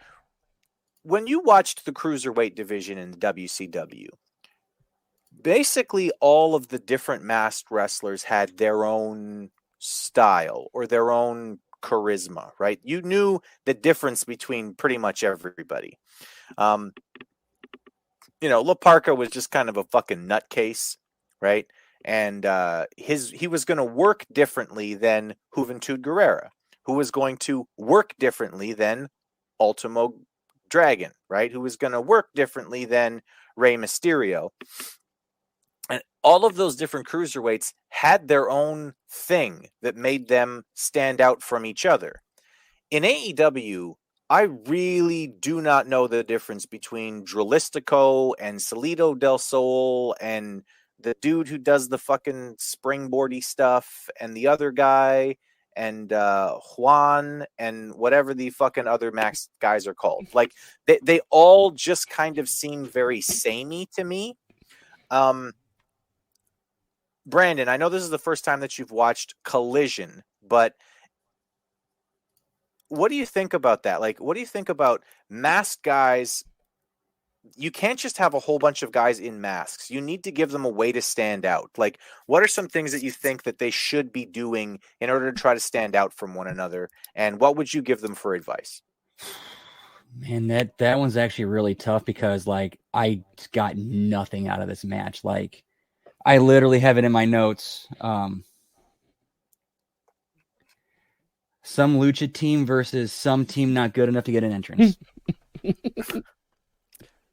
when you watched the Cruiserweight division in the WCW, basically all of the different masked wrestlers had their own style or their own charisma, right? You knew the difference between pretty much everybody. La Parka was just kind of a fucking nutcase, right? And he was going to work differently than Juventud Guerrera, who was going to work differently than Ultimo Dragon, right? Who was going to work differently than Rey Mysterio. And all of those different cruiserweights had their own thing that made them stand out from each other. In AEW, I really do not know the difference between Drilistico and Salido del Sol and the dude who does the fucking springboardy stuff and the other guy and Juan and whatever the fucking other Max guys are called. Like, they all just kind of seem very samey to me. Brandon, I know this is the first time that you've watched Collision, but what do you think about that? Like, what do you think about masked guys? You can't just have a whole bunch of guys in masks. You need to give them a way to stand out. Like, what are some things that you think that they should be doing in order to try to stand out from one another? And what would you give them for advice? Man, that one's actually really tough because, like, I got nothing out of this match. Like, I literally have it in my notes. Some lucha team versus some team not good enough to get an entrance.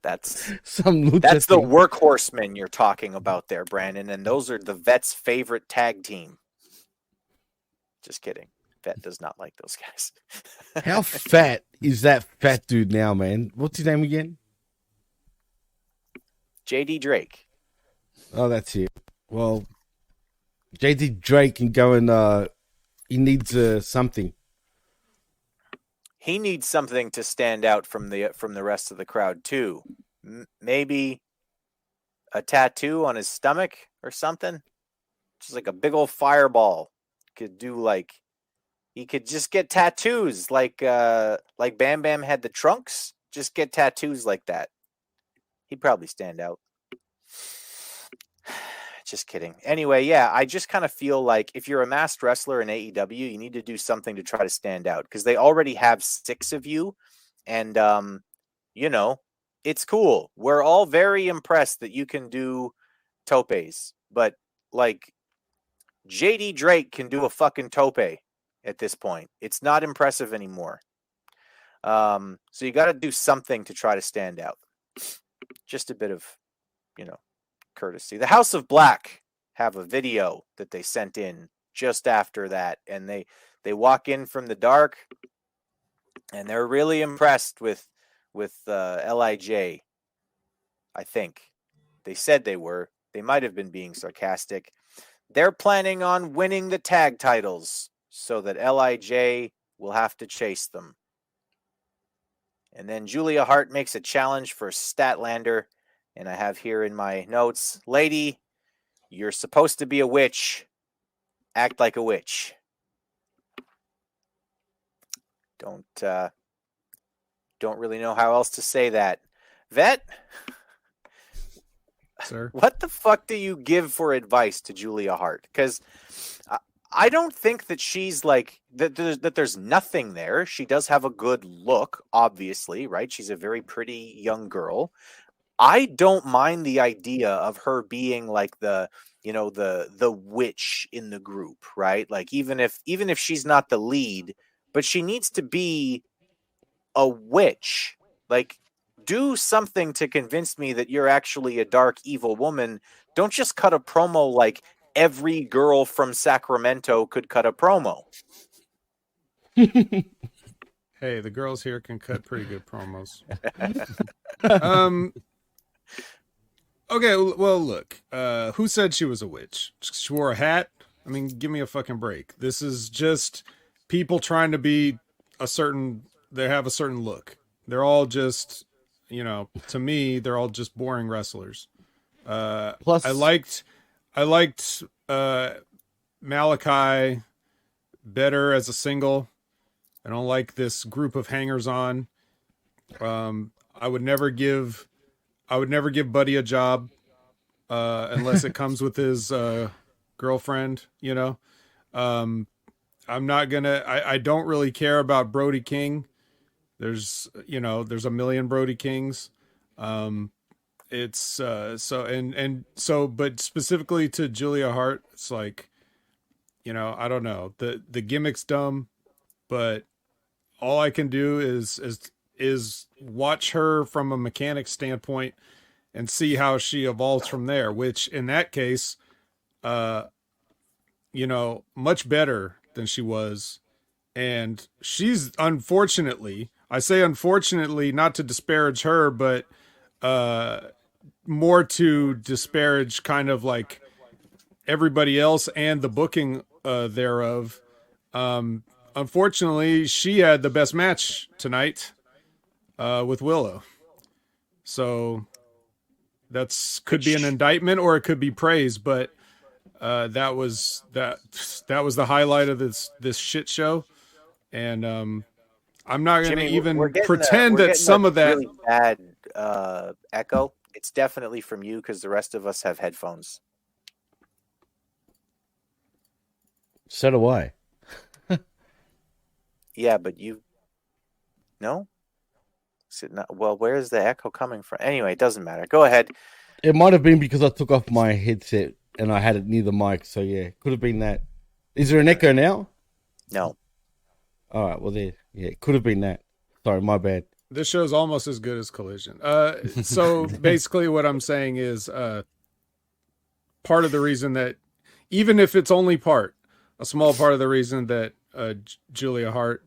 That's the workhorsemen you're talking about there, Brandon, and those are the Vet's favorite tag team. Just kidding. Vet does not like those guys. How fat is that fat dude now, man? What's his name again? JD Drake. Oh, that's it. Well, JD Drake can go and he needs something. He needs something to stand out from the rest of the crowd too. Maybe a tattoo on his stomach or something. Just like a big old fireball. Could do like he could just get tattoos like Bam Bam had the trunks. Just get tattoos like that. He'd probably stand out. Just kidding. Anyway, yeah, I just kind of feel like if you're a masked wrestler in AEW, you need to do something to try to stand out because they already have 6 of you. And, it's cool. We're all very impressed that you can do topes. But, like, JD Drake can do a fucking tope at this point. It's not impressive anymore. So you got to do something to try to stand out. Just a bit of courtesy. The House of Black have a video that they sent in just after that, and they walk in from the dark, and they're really impressed with LIJ. I think they said they were. They might have been being sarcastic. They're planning on winning the tag titles so that LIJ will have to chase them. And then Julia Hart makes a challenge for Statlander. And I have here in my notes, lady, you're supposed to be a witch. Act like a witch. Don't really know how else to say that. Vet? Sir? What the fuck do you give for advice to Julia Hart? Because I don't think that she's like that there's nothing there. She does have a good look, obviously, right? She's a very pretty young girl. I don't mind the idea of her being like the witch in the group, right? Like even if she's not the lead, but she needs to be a witch. Like, do something to convince me that you're actually a dark, evil woman. Don't just cut a promo like every girl from Sacramento could cut a promo. Hey, the girls here can cut pretty good promos. Okay, well, look. Who said she was a witch? She wore a hat? I mean, give me a fucking break. This is just people trying to be they have a certain look. They're all just, to me, they're all just boring wrestlers. Plus, I liked Malachi better as a single. I don't like this group of hangers-on. I would never give Buddy a job unless it comes with his girlfriend. I'm not gonna. I don't really care about Brody King. There's a million Brody Kings. It's so, but specifically to Julia Hart, it's like, I don't know. The gimmick's dumb, but all I can do is watch her from a mechanic standpoint and see how she evolves from there, which in that case, much better than she was. And she's unfortunately, I say unfortunately, not to disparage her, but more to disparage kind of like everybody else and the booking thereof. Unfortunately, she had the best match tonight with Willow. So could be an indictment or it could be praise, but that was the highlight of this shit show. And I'm not going to even pretend that some of that really bad echo. It's definitely from you because the rest of us have headphones. So do I. Yeah, but no? Is it not? Well, where is the echo coming from? Anyway, it doesn't matter. Go ahead. It might have been because I took off my headset and I had it near the mic. So yeah, could have been that. Is there an echo now? No. All right. Well, there. Yeah, it could have been that. Sorry, my bad. This show's almost as good as Collision. So basically what I'm saying is part of the reason that, even if it's only a small part of the reason that Julia Hart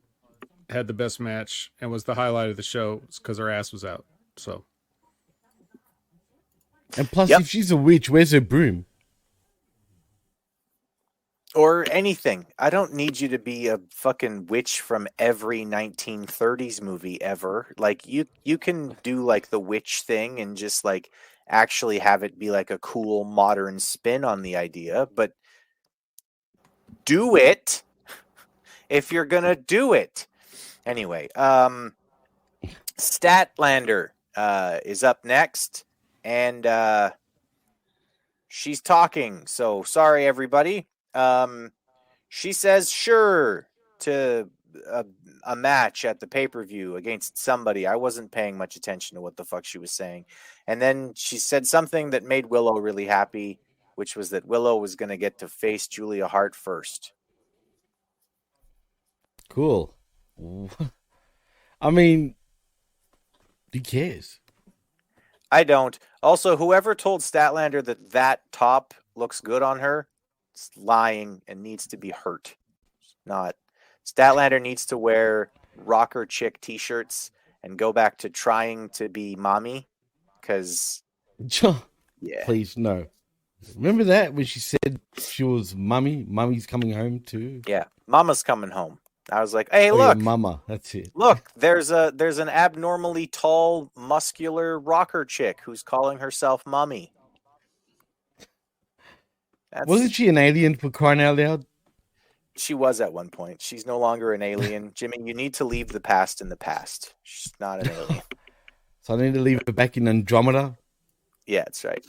had the best match and was the highlight of the show is because her ass was out. So. And plus, if she's a witch, where's her broom? Or anything. I don't need you to be a fucking witch from every 1930s movie ever. Like you can do like the witch thing and just like actually have it be like a cool modern spin on the idea, but do it if you're gonna do it. Anyway, Statlander is up next, and she's talking. So sorry, everybody. She says sure to a match at the pay-per-view against somebody. I wasn't paying much attention to what the fuck she was saying. And then she said something that made Willow really happy, which was that Willow was going to get to face Julia Hart first. Cool. I mean, who cares? I don't. Also, whoever told Statlander that top looks good on her, is lying and needs to be hurt. Not Statlander needs to wear rocker chick t-shirts and go back to trying to be mommy. Because yeah, please no. Remember that when she said she was mummy? Mummy's coming home too. Yeah, Mama's coming home. I was like, hey, look, yeah, Mama, that's it. Look, there's an abnormally tall, muscular rocker chick who's calling herself Mummy. Wasn't she an alien, for crying out loud? She was at one point. She's no longer an alien. Jimmy, you need to leave the past in the past. She's not an alien. So I need to leave her back in Andromeda? Yeah, that's right.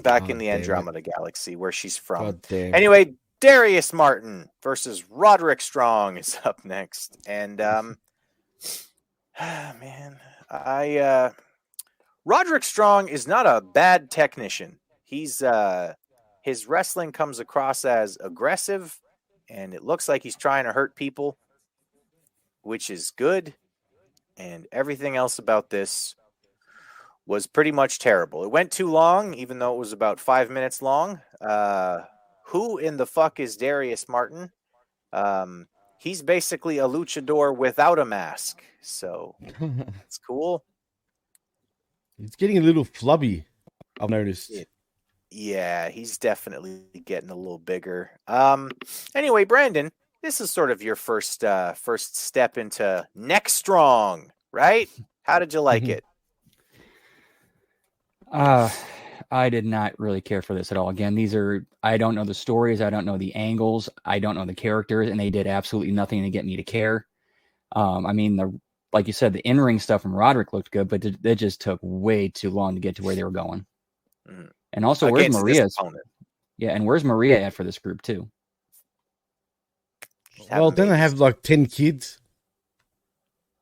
Back in the Andromeda galaxy where she's from. God damn. Anyway, Darius Martin versus Roderick Strong is up next. And Roderick Strong is not a bad technician. He's his wrestling comes across as aggressive, and it looks like he's trying to hurt people, which is good. And everything else about this was pretty much terrible. It went too long, even though it was about 5 minutes long. Who in the fuck is Darius Martin? He's basically a luchador without a mask. So it's cool. It's getting a little flubby, I've noticed. Yeah, he's definitely getting a little bigger. Anyway, Brandon, this is sort of your first step into Neck Strong, right? How did you like it? I did not really care for this at all. Again, I don't know the stories. I don't know the angles. I don't know the characters, and they did absolutely nothing to get me to care. I mean, like you said, the in-ring stuff from Roderick looked good, but it just took way too long to get to where they were going. Mm. And also, where's Maria? Yeah, and where's Maria at for this group too? Well, then I have like 10 kids.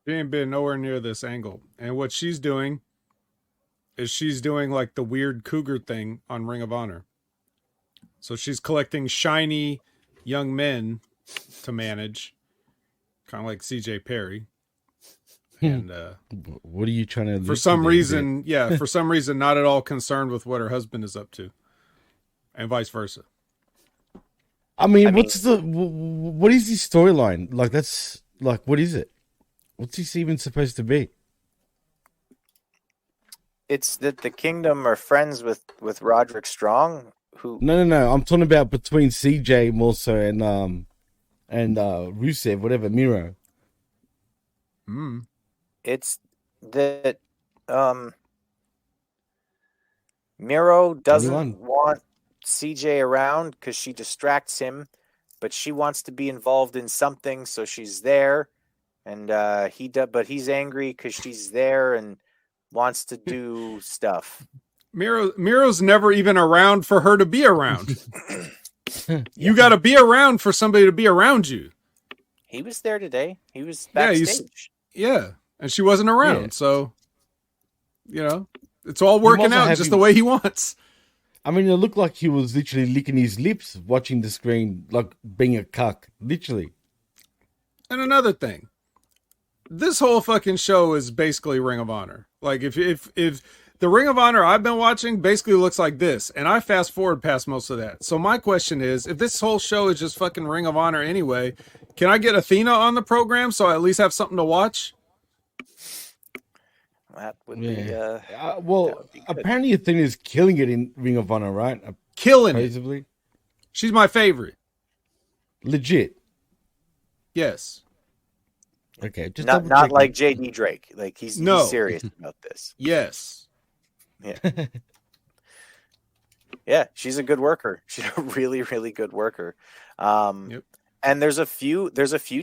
She ain't been nowhere near this angle. And what she's doing is she's doing like the weird cougar thing on Ring of Honor. So she's collecting shiny young men to manage, kind of like CJ Perry. And what are you trying to? For some reason, for some reason, not at all concerned with what her husband is up to, and vice versa. I mean, what is the storyline? Like, that's like, what is it? What's this even supposed to be? It's that the Kingdom are friends with Roderick Strong. Who? No. I'm talking about between CJ more so and Rusev, whatever, Miro. It's that Miro doesn't want CJ around because she distracts him, but she wants to be involved in something, so she's there. And but he's angry because she's there and wants to do stuff. Miro's never even around for her to be around. You got to be around for somebody to be around you. He was there today. He was backstage. Yeah. And she wasn't around, so, it's all working out just the way he wants. I mean, it looked like he was literally licking his lips watching the screen, like being a cuck, literally. And another thing, this whole fucking show is basically Ring of Honor. Like, if the Ring of Honor I've been watching basically looks like this, and I fast forward past most of that. So my question is, if this whole show is just fucking Ring of Honor anyway, can I get Athena on the program so I at least have something to watch? That would be apparently Athena's killing it in Ring of Honor, right? Killing it. She's my favorite. Legit. Yes. Okay. Just not like JD Drake. Like he's serious about this. Yes. Yeah. Yeah, she's a good worker. She's a really, really good worker. Yep. And there's a few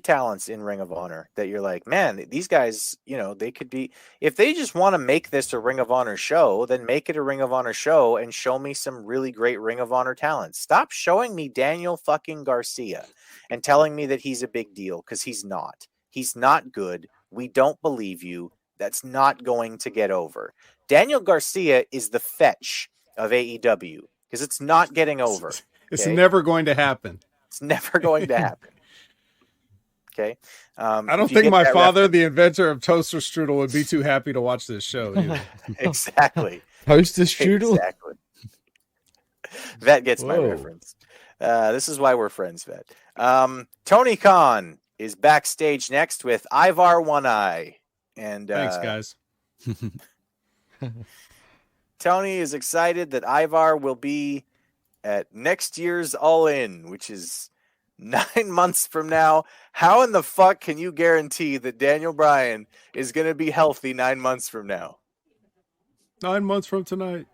talents in Ring of Honor that you're like, man, these guys, they could be, if they just want to make this a Ring of Honor show, then make it a Ring of Honor show and show me some really great Ring of Honor talent. Stop showing me Daniel fucking Garcia and telling me that he's a big deal, because he's not. He's not good. We don't believe you. That's not going to get over. Daniel Garcia is the fetch of AEW because it's not getting over. It's never going to happen. It's never going to happen. Okay. I don't think my father, the inventor of toaster strudel, would be too happy to watch this show. Either. Exactly. Toaster strudel? Exactly. Vet gets my reference. This is why we're friends, Vet. Tony Khan is backstage next with Ivar One Eye. And thanks, guys. Tony is excited that Ivar will be at next year's All In, which is 9 months from now. How in the fuck can you guarantee that Daniel Bryan is going to be healthy 9 months from now? 9 months from tonight.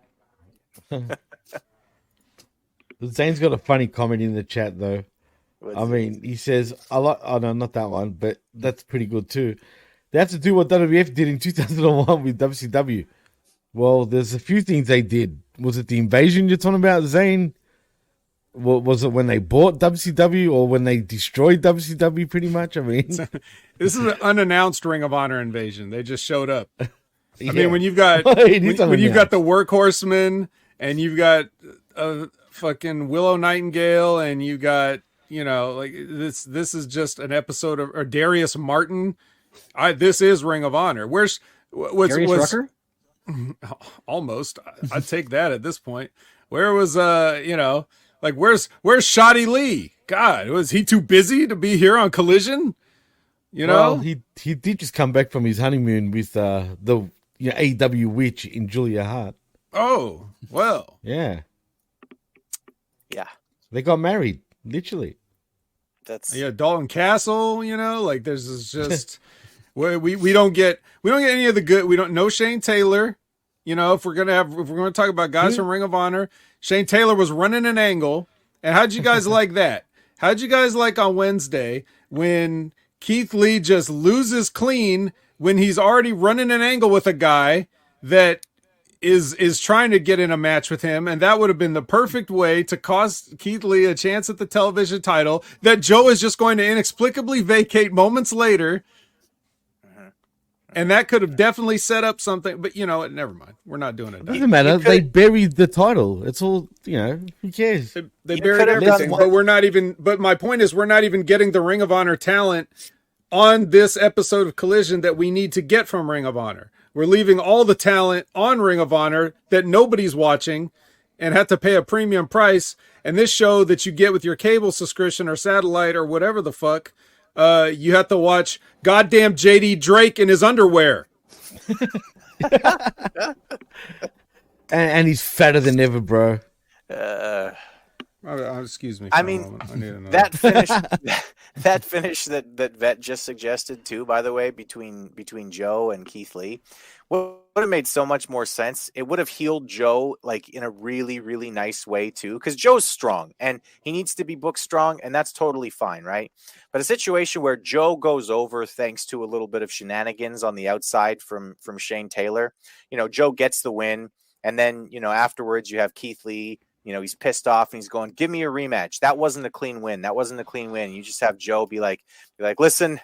Zane's got a funny comment in the chat, though. He says, oh, no, not that one, but that's pretty good, too. They have to do what WWF did in 2001 with WCW. Well, there's a few things they did. Was it the invasion you're talking about, Zane? Was it when they bought WCW or when they destroyed WCW, pretty much? I mean, this is an unannounced Ring of Honor invasion. They just showed up. I mean, when you've got when you've got the Workhorsemen and you've got fucking Willow Nightingale and you got, like this is just an episode of, or Darius Martin. This is Ring of Honor. What's Rucker? Almost. I'd take that at this point. Where was like where's Shoddy Lee? God, was he too busy to be here on Collision? Well, he did just come back from his honeymoon with the AEW witch in Julia Hart. Oh, well. Yeah. Yeah. They got married, literally. That's Dalton Castle, like there's just we don't get any of the good. We don't know Shane Taylor. If we're gonna talk about guys from Ring of Honor, Shane Taylor was running an angle. And how'd you guys like that? How'd you guys like on Wednesday when Keith Lee just loses clean when he's already running an angle with a guy that is trying to get in a match with him, and that would have been the perfect way to cost Keith Lee a chance at the television title that Joe is just going to inexplicably vacate moments later. And that could have definitely set up something, but never mind. We're not doing it. Doesn't matter. They buried the title. It's all, who cares? They buried everything, but we're not even, but my point is we're not even getting the Ring of Honor talent on this episode of Collision that we need to get from Ring of Honor. We're leaving all the talent on Ring of Honor that nobody's watching and have to pay a premium price. And this show that you get with your cable subscription or satellite or whatever the fuck, you have to watch goddamn JD Drake in his underwear. and he's fatter than ever, bro. Excuse me. I mean, that finish that Vet just suggested too, by the way, between Joe and Keith Lee, would have made so much more sense. It would have healed Joe like in a really, really nice way too, because Joe's strong and he needs to be booked strong, and that's totally fine, right? But a situation where Joe goes over thanks to a little bit of shenanigans on the outside from Shane Taylor, Joe gets the win, and then afterwards you have Keith Lee. He's pissed off and he's going, give me a rematch. That wasn't a clean win. You just have Joe be like, listen,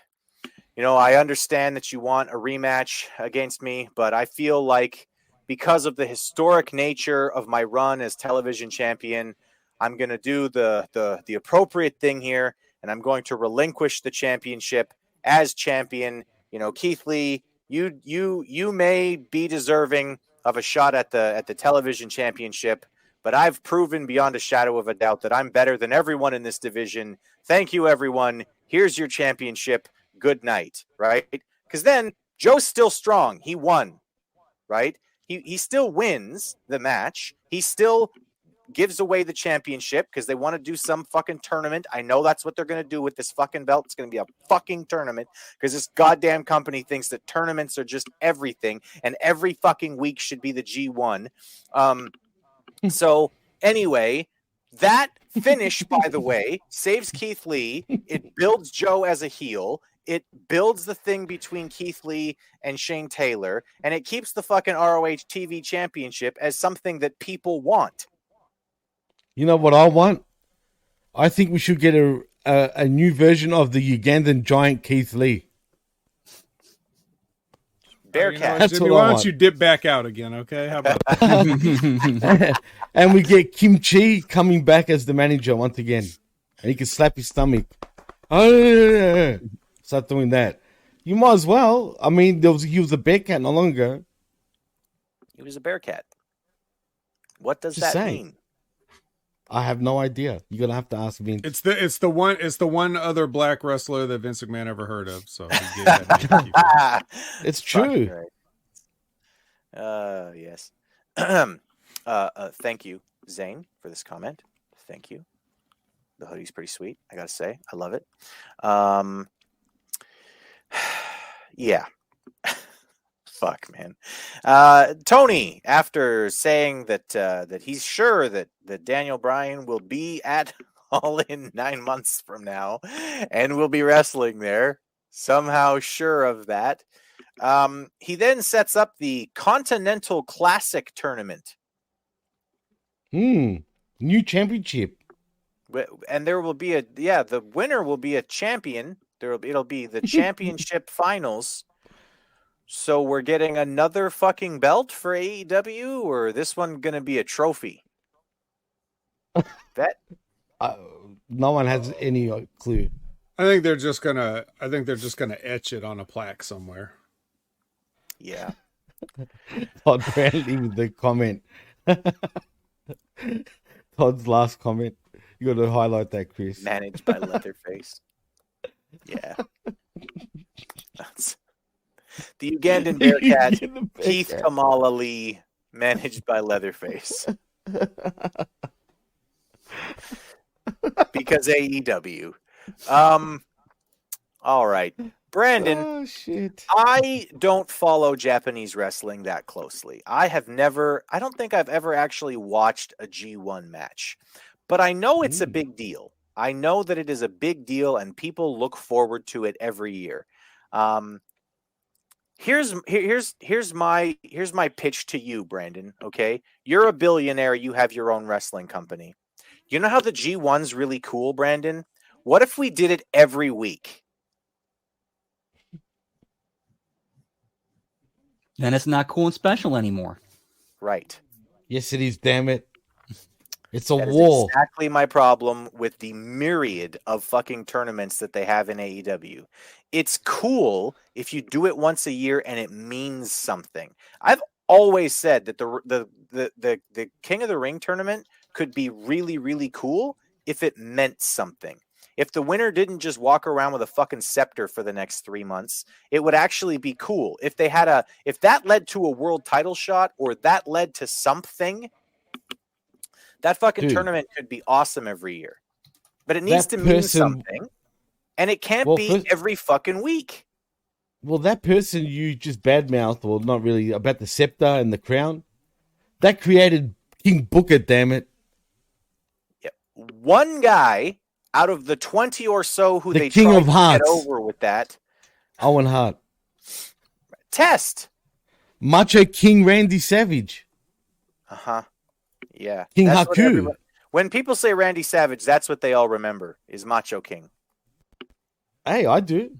I understand that you want a rematch against me, but I feel like because of the historic nature of my run as television champion, I'm going to do the appropriate thing here. And I'm going to relinquish the championship as champion. Keith Lee, you may be deserving of a shot at the television championship, but I've proven beyond a shadow of a doubt that I'm better than everyone in this division. Thank you, everyone. Here's your championship. Good night, right? Because then Joe's still strong. He won, right? He still wins the match. He still gives away the championship because they want to do some fucking tournament. I know that's what they're going to do with this fucking belt. It's going to be a fucking tournament because this goddamn company thinks that tournaments are just everything and every fucking week should be the G1. So anyway, that finish, by the way, saves Keith Lee. It builds Joe as a heel. It builds the thing between Keith Lee and Shane Taylor, and it keeps the fucking ROH TV championship as something that people want. You know what I want? I think we should get a new version of the Ugandan giant Keith Lee. Bearcat. Jimmy, why don't you dip back out again, okay? How about that? And we get Kim Chi coming back as the manager once again. And he can slap his stomach. start doing that. You might as well. I mean, he was a Bearcat not long ago. He was a Bearcat. What does Just that saying. mean? I have no idea. You're gonna have to ask Vince. It's the one other black wrestler that Vince McMahon ever heard of. So he gave that name to keep it. It's true. Right. Yes. Thank you, Zane, for this comment. Thank you. The hoodie's pretty sweet, I gotta say. I love it. Yeah. Fuck, man. Tony, after saying that he's sure that Daniel Bryan will be at All In 9 months from now and will be wrestling there, somehow sure of that, he then sets up the Continental Classic tournament. New championship. And there will be the winner will be a champion. It'll be the championship finals. So we're getting another fucking belt for AEW, or this one gonna be a trophy? That no one has any clue. I think they're just gonna etch it on a plaque somewhere. Yeah. Todd Bradley with the comment. Todd's last comment. You got to highlight that, Chris. Managed by Leatherface. Yeah. That's the Ugandan Bearcat, Keith Kamala Lee, managed by Leatherface. Because AEW. All right. Brandon, oh, shit. I don't follow Japanese wrestling that closely. I don't think I've ever actually watched a G1 match, but I know it's a big deal. I know that it is a big deal and people look forward to it every year. Here's my pitch to you, Brandon. Okay. You're a billionaire. You have your own wrestling company. You know how the G1's really cool, Brandon? What if we did it every week? Then it's not cool and special anymore. Right. Yes, it is. Damn it. It's a That is war. exactly my problem with the myriad of fucking tournaments that they have in AEW. It's cool if you do it once a year and it means something. I've always said that the King of the Ring tournament could be really, really cool if it meant something. If the winner didn't just walk around with a fucking scepter for the next 3 months, it would actually be cool. If that led to a world title shot or that led to something, that fucking tournament could be awesome every year. But it needs to mean something, and it can't be every fucking week. Well, that person you just badmouthed, or not really, about the scepter and the crown, that created King Booker, damn it. Yeah. One guy out of the 20 or so who they King tried of to Hearts. get over with that. Owen Hart. Test. Macho King Randy Savage. Uh-huh. Yeah. King That's what Haku. when people say Randy Savage, that's what they all remember, is Macho King. Hey, I do.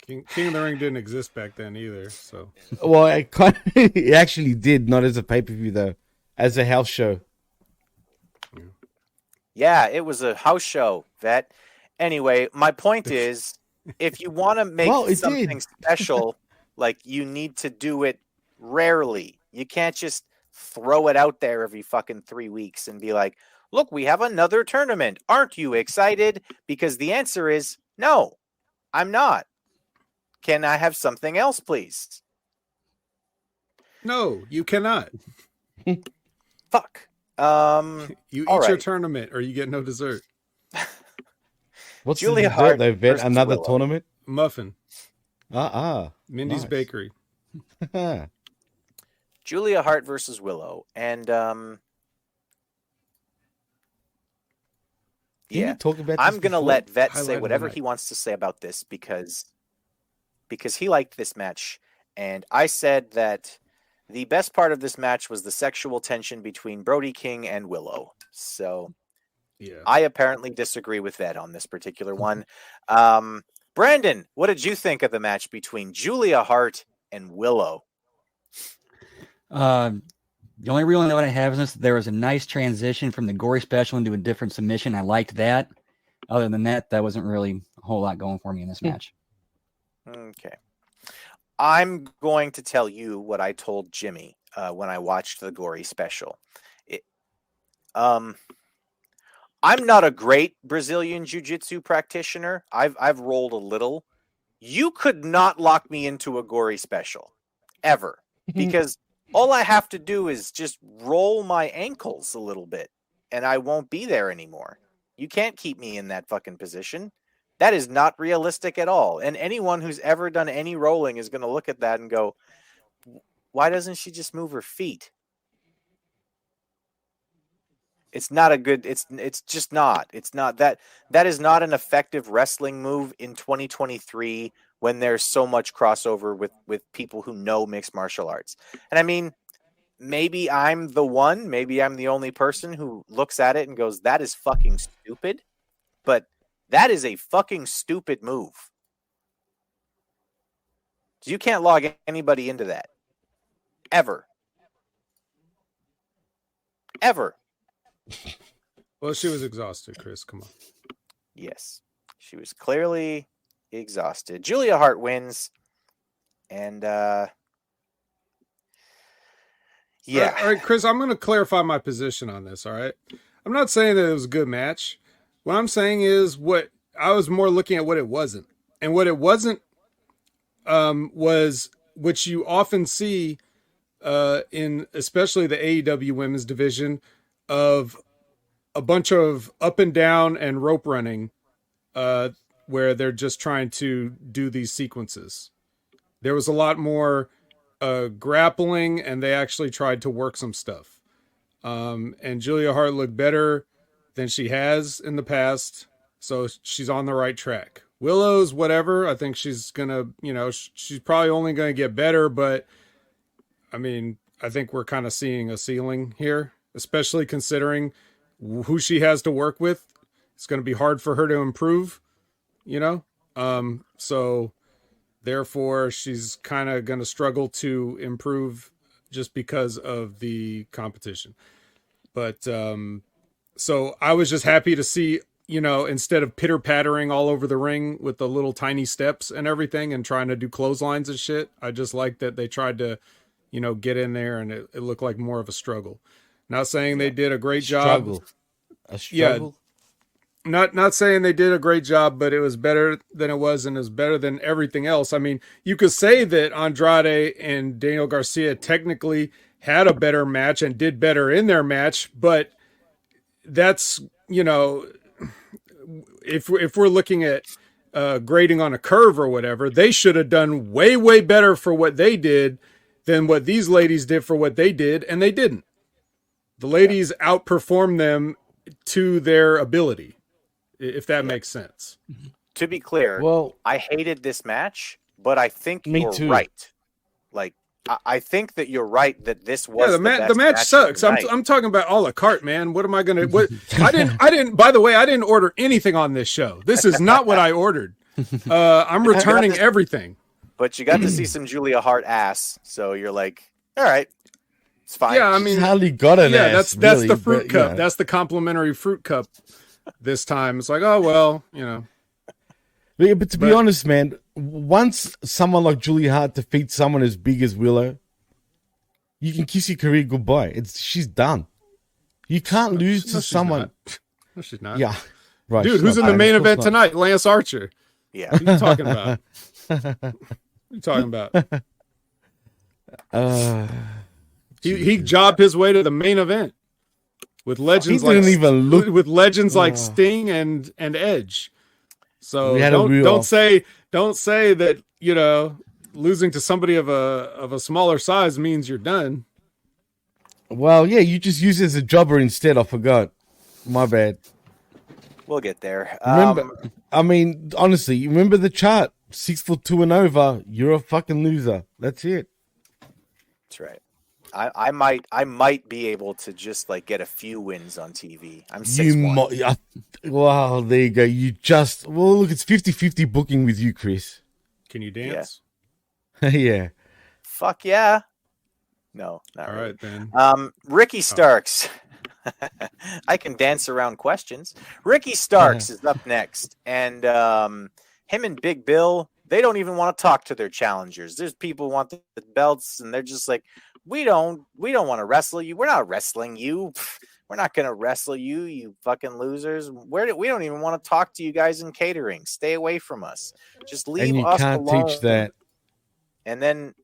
King of the Ring didn't exist back then either. So, well, it actually did, not as a pay-per-view though, as a house show. Yeah, it was a house show. That anyway. My point is, if you want to make something special, like you need to do it rarely. You can't just throw it out there every fucking 3 weeks and be like, "Look, we have another tournament. Aren't you excited?" Because the answer is no, I'm not. Can I have something else, please? no, you cannot. Fuck. You eat all your right. tournament, or you get no dessert. What's Julia the dessert, Hart though, Vet? versus Another Willow. tournament? Muffin. Nice. Mindy's Bakery. Julia Hart versus Willow, and you talk about I'm this gonna before? let Vet Highlight say of the whatever night. he wants to say about this because he liked this match, and I said that the best part of this match was the sexual tension between Brody King and Willow. So Yeah. I apparently disagree with Vet on this particular one. Brandon, what did you think of the match between Julia Hart and Willow? The only real note I have is this, there was a nice transition from the gory special into a different submission. I liked that. Other than that, that wasn't really a whole lot going for me in this match. Okay. I'm going to tell you what I told Jimmy when I watched the Gory special. I'm not a great Brazilian Jiu-Jitsu practitioner. I've rolled a little. You could not lock me into a Gory special ever, because all I have to do is just roll my ankles a little bit and I won't be there anymore. You can't keep me in that fucking position. That is not realistic at all. And anyone who's ever done any rolling is going to look at that and go, why doesn't she just move her feet? It's not a good, it's just not. It's not that is not an effective wrestling move in 2023 when there's so much crossover with people who know mixed martial arts. And I mean, maybe I'm the one, maybe I'm the only person who looks at it and goes, that is fucking stupid. But that is a fucking stupid move. You can't log anybody into that. Ever. Ever. Well, she was exhausted, Chris. Come on. Yes. She was clearly exhausted. Julia Hart wins. And, yeah. All right, Chris, I'm going to clarify my position on this, all right? I'm not saying that it was a good match. What I'm saying is what I was more looking at what it wasn't. And what it wasn't was what you often see in especially the AEW women's division of a bunch of up and down and rope running where they're just trying to do these sequences. There was a lot more grappling, and they actually tried to work some stuff. And Julia Hart looked better than she has in the past, so she's on the right track. Willow's whatever. I think she's gonna, she's probably only gonna get better, but I mean, I think we're kind of seeing a ceiling here, especially considering who she has to work with. It's going to be hard for her to improve, so therefore she's kind of going to struggle to improve just because of the competition. But so I was just happy to see, instead of pitter pattering all over the ring with the little tiny steps and everything and trying to do clotheslines and shit, I just liked that they tried to, get in there, and it looked like more of a struggle. Not saying they did a great job. A struggle. Yeah. Not saying they did a great job, but it was better than it was, and it was better than everything else. I mean, you could say that Andrade and Daniel Garcia technically had a better match and did better in their match, but that's, if we're looking at grading on a curve or whatever, they should have done way, way better for what they did than what these ladies did for what they did, and they didn't. The ladies outperformed them to their ability, if that makes sense. To be clear, well, I hated this match, but I think you're too. right. Like, I think that you're right that this was the match sucks. I'm talking about a la carte, man. What am I gonna? What I didn't. By the way, I didn't order anything on this show. This is not what I ordered. I'm returning everything. But you got to see some Julia Hart ass, so you're like, all right, it's fine. Yeah, I mean, hardly got an ass. That's really, the fruit cup. Yeah. That's the complimentary fruit cup. This time, it's like, oh well, But to be honest, man, once someone like Julia Hart defeats someone as big as Willow, you can kiss your career goodbye. She's done. You can't lose to someone. No, she's not. Yeah, right. Dude, who's in the main event tonight? Lance Archer. Yeah. What are you talking about? What are you talking about? He jobbed his way to the main event with legends with legends like Sting and Edge. So don't say that losing to somebody of a smaller size means you're done. Well, yeah, you just use it as a jobber instead. I forgot. My bad. We'll get there. Remember, I mean, honestly, you remember the chart. 6'2" and over, you're a fucking loser. That's it. That's right. I might be able to just like get a few wins on TV. I'm 6'1". Wow, there you go. Look, it's 50-50 booking with you, Chris. Can you dance? Yeah. Fuck yeah. No, not all really. Right then. Ricky Starks. I can dance around questions. Ricky Starks is up next, and him and Big Bill, they don't even want to talk to their challengers. There's people who want the belts, and they're just like, we don't want to wrestle you. We're not wrestling you. We're not going to wrestle you, you fucking losers. We don't even want to talk to you guys in catering. Stay away from us. Just leave us alone. And you can't teach that. And then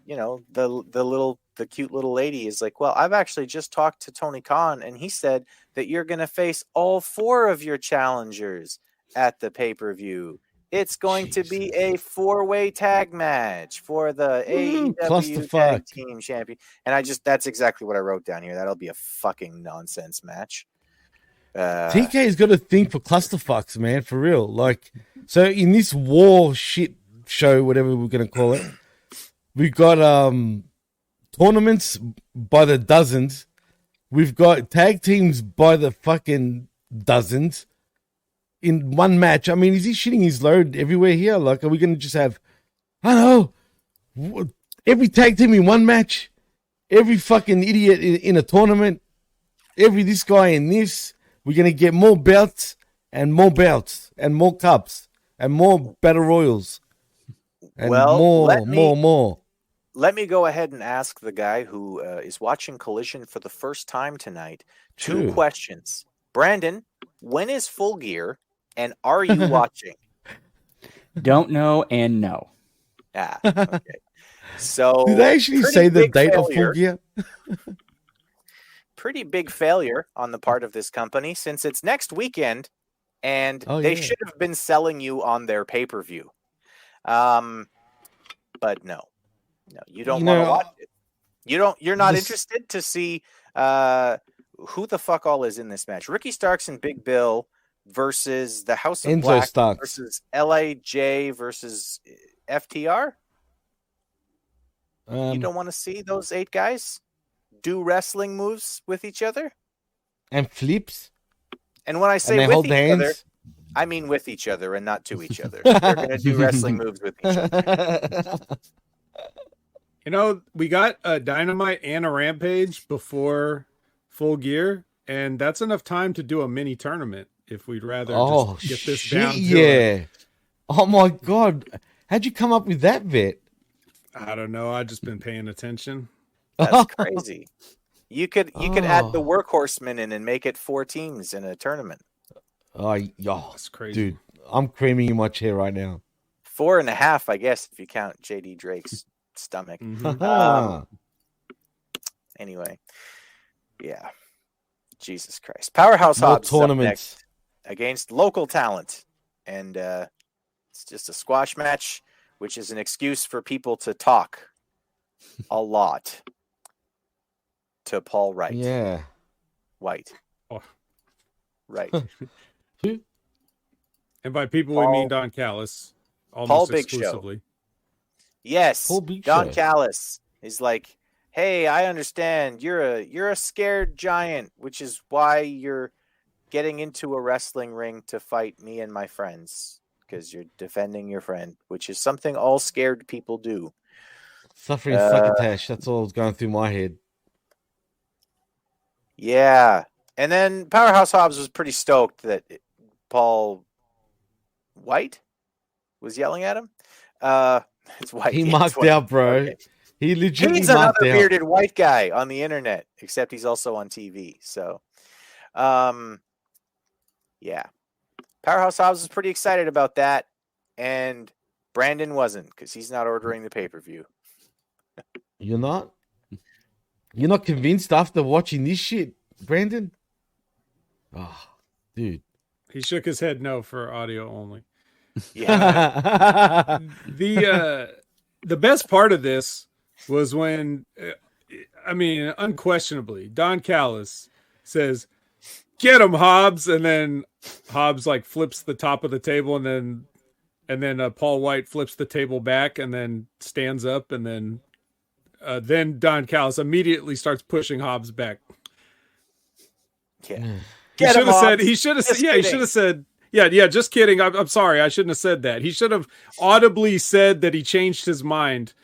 you know, the cute little lady is like, well, I've actually just talked to Tony Khan, and he said that you're going to face all 4 of your challengers at the pay-per-view. It's going to be a 4-way tag match for the AEW Tag Team Champion. And that's exactly what I wrote down here. That'll be a fucking nonsense match. TK's got a thing for clusterfucks, man, for real. Like, so in this war shit show, whatever we're going to call it, we've got tournaments by the dozens. We've got tag teams by the fucking dozens. In one match. I mean, is he shitting his load everywhere here? Like, are we going to just have, I don't know, every tag team in one match, every fucking idiot in a tournament, every this guy in this? We're going to get more belts and more cups and more battle royals and more. Let me go ahead and ask the guy who is watching Collision for the first time tonight 2 questions. Brandon, when is Full Gear? And are you watching? Don't know and no. Okay. So did they actually say the date of Full Gear? Pretty big failure on the part of this company, since it's next weekend, and they should have been selling you on their pay-per-view. But no, you don't want to watch it. You're not interested to see who the fuck all is in this match. Ricky Starks and Big Bill versus the House of Enzo Black Starks versus LAJ versus FTR. You don't want to see those 8 guys do wrestling moves with each other and flips. And when I say with each other, I mean with each other and not to each other. They're going to do wrestling moves with each other. You know, we got a Dynamite and a Rampage before Full Gear, and that's enough time to do a mini tournament if we'd rather just get this down to it. Oh my God. How'd you come up with that bit? I don't know. I've just been paying attention. That's crazy. You could add the workhorsemen in and make it 4 teams in a tournament. That's crazy. Dude, I'm creaming in my chair right now. 4.5, I guess, if you count JD Drake's stomach. Anyway, yeah. Jesus Christ. Powerhouse Hobbs tournaments against local talent. And it's just a squash match, which is an excuse for people to talk a lot to Paul Wright. Yeah. White. Oh. Right. And by people, we mean Don Callis. Almost Paul Big exclusively. Show. Yes. Don Callis is like, hey, I understand you're a scared giant, which is why you're getting into a wrestling ring to fight me and my friends, because you're defending your friend, which is something all scared people do. Suffering succotash. That's all that's going through my head. Yeah. And then Powerhouse Hobbs was pretty stoked that Paul White was yelling at him. It's White. He marked out, bro. Okay. He legitimately He's another marked out. bearded white guy on the internet, except he's also on TV. So, yeah. Powerhouse Hobbs was pretty excited about that, and Brandon wasn't, because he's not ordering the pay-per-view. You're not? You're not convinced after watching this shit, Brandon? Oh, dude. He shook his head no for audio only. Yeah. The best part of this was when, unquestionably, Don Callis says, "Get him, Hobbs," and then Hobbs like flips the top of the table, and then Paul White flips the table back, and then stands up, and then Don Callis immediately starts pushing Hobbs back. Yeah. He should have said, just kidding. I'm sorry. I shouldn't have said that. He should have audibly said that he changed his mind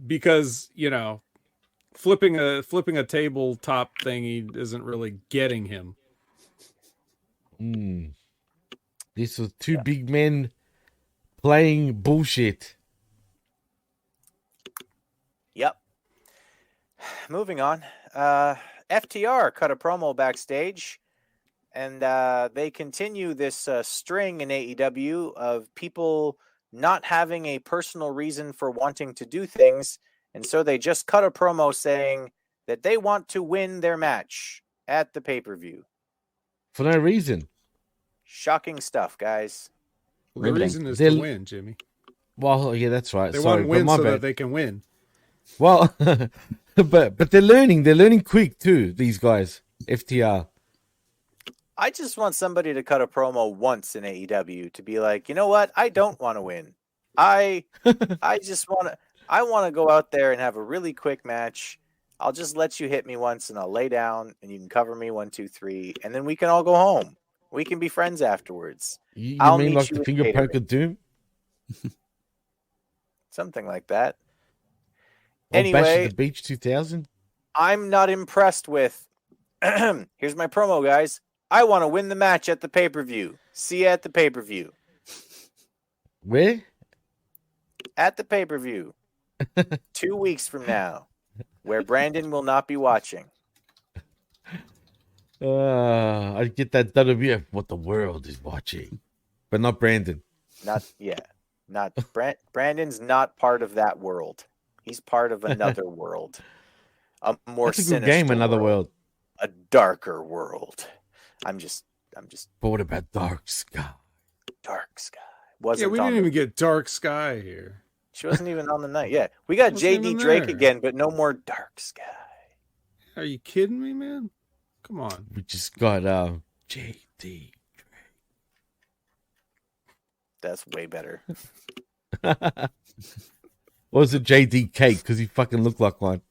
because, flipping a tabletop thingy isn't really getting him. This was two big men playing bullshit. Yep. Moving on. FTR cut a promo backstage, and they continue this string in AEW of people not having a personal reason for wanting to do things, and so they just cut a promo saying that they want to win their match at the pay-per-view. For no reason. Shocking stuff, guys. Well, the reason is to win, Jimmy. Well, yeah, that's right. They Sorry, want to win but my so bad. that they can win. Well, but they're learning. They're learning quick too. These guys, FTR. I just want somebody to cut a promo once in AEW to be like, you know what? I don't want to win. I just want to. I want to go out there and have a really quick match. I'll just let you hit me once, and I'll lay down, and you can cover me 1, 2, 3, and then we can all go home. We can be friends afterwards. You I'll mean meet like you the in finger catering. poke of doom? Something like that. Or Bash Anyway, at the Beach 2000? I'm not impressed with. Here's my promo, guys. I want to win the match at the pay-per-view. See you at the pay-per-view. Where? At the pay-per-view. 2 weeks from now, where Brandon will not be watching. I get that WWF, what the world is watching. But not Brandon. Not Brandon's not part of that world. He's part of another world. A more That's a good sinister game, Another World. A darker world. I'm just But what about Dark Sky? Dark Sky. We didn't even get Dark Sky here. She wasn't even on the night. Yeah. We got Wasn't even JD Drake there. again, but no more Dark Sky. Are you kidding me, man? Come on. We just got JD. That's way better. Or was it JD Cake? Because he fucking looked like one.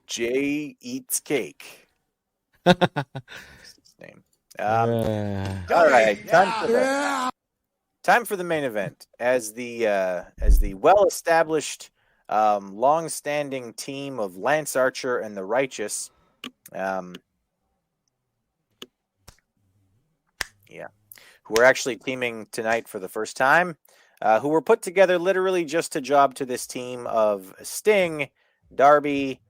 Jay eats cake. That's his name. All right, time for the main event. As the well-established, long-standing team of Lance Archer and the Righteous, who are actually teaming tonight for the first time, who were put together literally just to job to this team of Sting, Darby.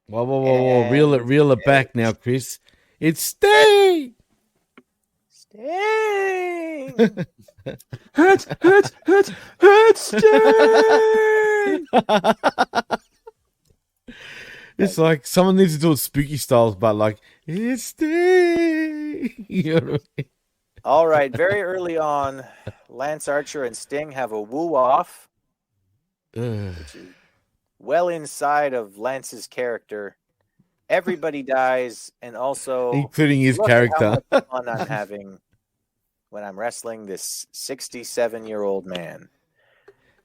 Whoa. Reel it back now, Chris. It's Sting! Sting! It's Sting! It's like someone needs to do it spooky styles, but like, it's Sting! You know what I mean? All right, very early on, Lance Archer and Sting have a woo-off, which is well inside of Lance's character. Everybody dies, and also including his look character. How much fun I'm having when I'm wrestling this 67-year-old man.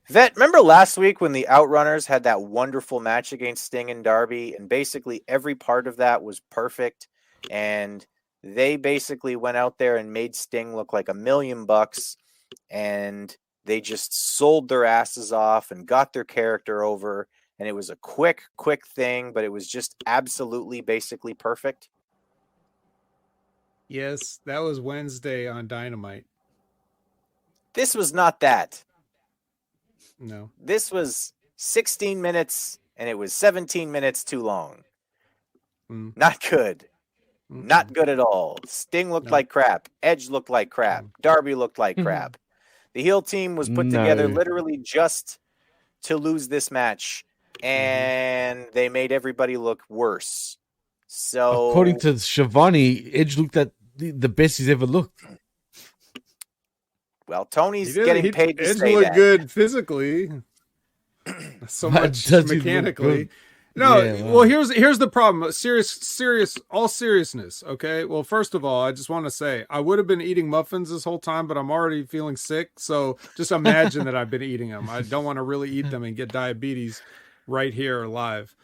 Vet, remember last week when the Outrunners had that wonderful match against Sting and Darby, and basically every part of that was perfect, and they basically went out there and made Sting look like $1 million, and they just sold their asses off and got their character over. And it was a quick thing, but it was just absolutely basically perfect. Yes, that was Wednesday on Dynamite. This was not that. No. This was 16 minutes, and it was 17 minutes too long. Not good. Not good at all. Sting looked like crap. Edge looked like crap. Darby looked like crap. The heel team was put together literally just to lose this match, and they made everybody look worse. So, according to Shivani, Edge looked at the best he's ever looked. Well, Tony's getting paid to Edge say looked that. good physically, so But much does he look mechanically. good? No, Yeah, wow. well, here's the problem. All seriousness. Okay. Well, first of all, I just want to say I would have been eating muffins this whole time, but I'm already feeling sick. So just imagine that I've been eating them. I don't want to really eat them and get diabetes right here live.